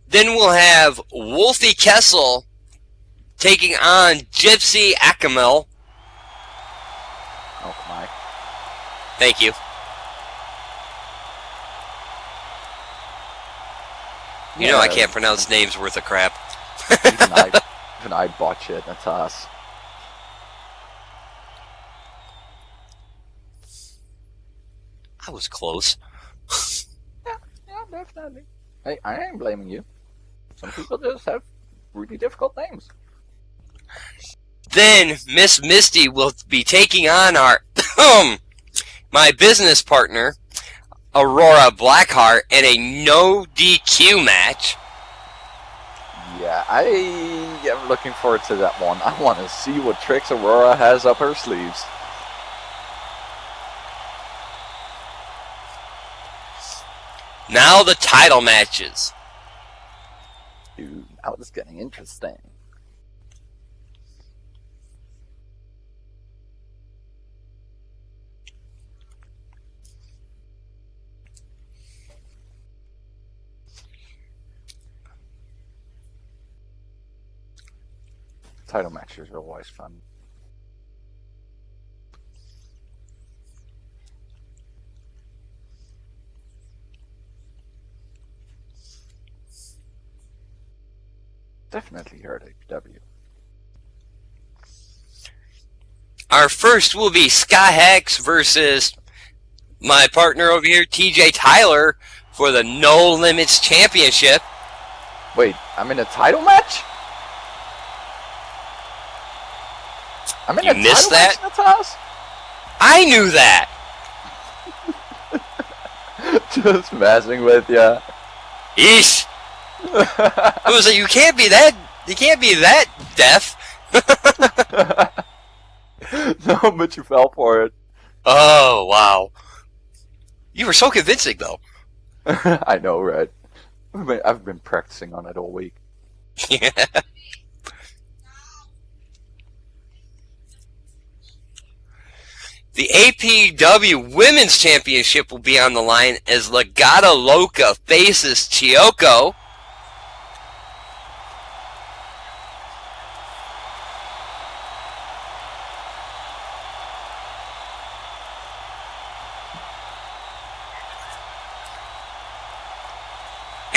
Then we'll have Wolfie Kessel taking on Gypsy Akamel. Oh my. Thank you. You know I can't pronounce names worth of crap. even I botch it. That's us. I was close. Yeah, definitely. Hey, I ain't blaming you. Some people just have really difficult names. Then Miss Misty will be taking on our my business partner, Aurora Blackheart, in a no DQ match. Yeah, I am looking forward to that one. I want to see what tricks Aurora has up her sleeves. Now the title matches. Dude, now it's getting interesting. Title matches are always fun. Definitely here at APW. our first will be Sky Hex versus my partner over here, TJ Tyler, for the No Limits Championship. Wait, I'm in a title match? I'm in You a missed title match, Natas? I knew that. Just messing with ya. Eesh. I was like, you can't be that deaf. No, but you fell for it. Oh, wow. You were so convincing, though. I know, right? I've been practicing on it all week. Yeah. The APW Women's Championship will be on the line as Legata Loca faces Chiyoko.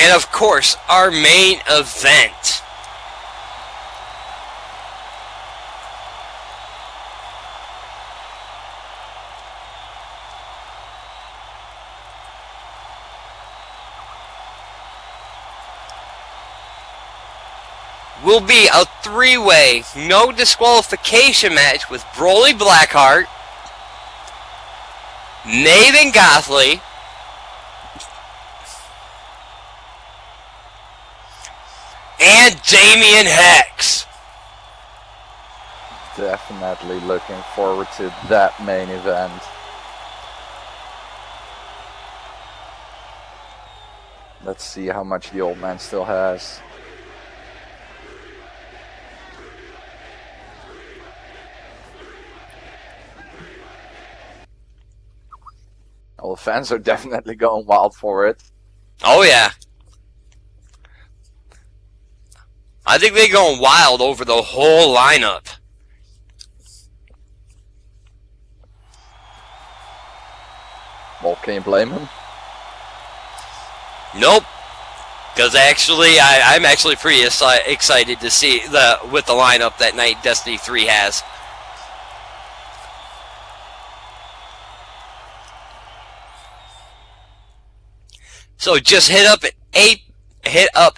And of course, our main event. Will be a three-way, no disqualification match with Broly Blackheart, Nathan Gothley, and Damian Hex. Definitely looking forward to that main event. Let's see how much the old man still has. Well, the fans are definitely going wild for it. Oh yeah. I think they're going wild over the whole lineup. Well, can you blame him? Nope. Because actually, I'm actually pretty excited to see with the lineup that Night Destiny 3 has. So just hit up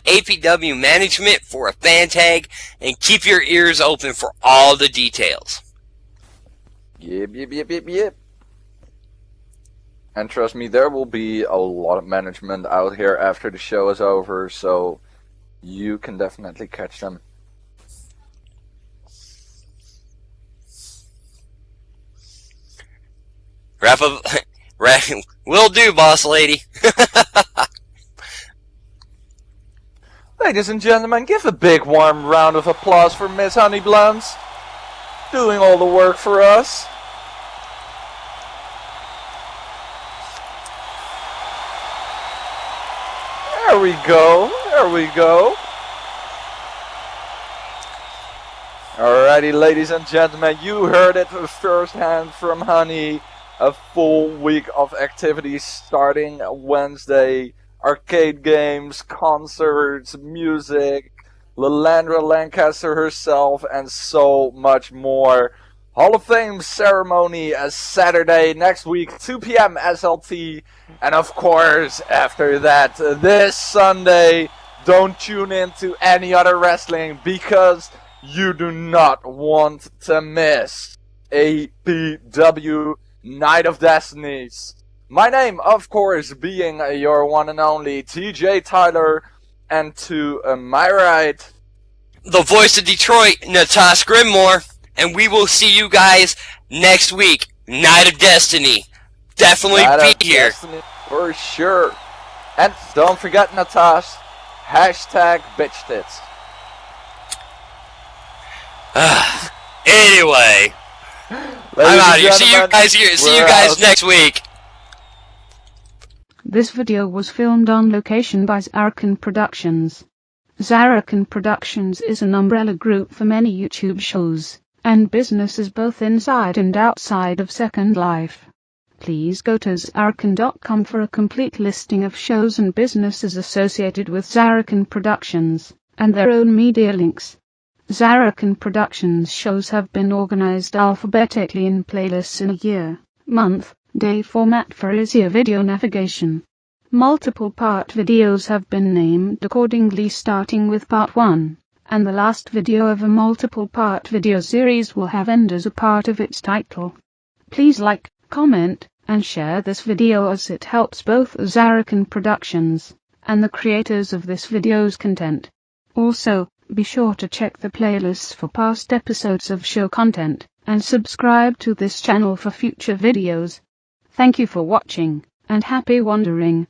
APW management for a fan tag and keep your ears open for all the details. Yep. And trust me, there will be a lot of management out here after the show is over, so you can definitely catch them. Wrap up. Will do, boss lady. Ladies and gentlemen, give a big warm round of applause for Miss Honeyblunts, doing all the work for us. There we go. Alrighty, ladies and gentlemen, you heard it firsthand from Honey. A full week of activities starting Wednesday. Arcade games, concerts, music, Lalandra Lancaster herself, and so much more. Hall of Fame ceremony as Saturday next week, 2 p.m. SLT. And of course, after that, this Sunday, don't tune in to any other wrestling because you do not want to miss APW Night of Destinies. My name, of course, being your one and only TJ Tyler, and to my right, the voice of Detroit, Natasha Grimmore, and we will see you guys next week. Night of Destiny. Definitely be here. Destiny for sure. And don't forget, Natasha, #BitchTits. Anyway, I'm out of here. See you guys next week. This video was filmed on location by Zarrakan Productions. Zarrakan Productions is an umbrella group for many YouTube shows and businesses both inside and outside of Second Life. Please go to Zarrakan.com for a complete listing of shows and businesses associated with Zarrakan Productions and their own media links. Zarrakan Productions shows have been organized alphabetically in playlists in a year, month, day format for easier video navigation. Multiple part videos have been named accordingly, starting with part 1, and the last video of a multiple part video series will have end as a part of its title. Please like, comment, and share this video as it helps both Zarrakan Productions and the creators of this video's content. Also, be sure to check the playlists for past episodes of show content, and subscribe to this channel for future videos. Thank you for watching, and happy wandering.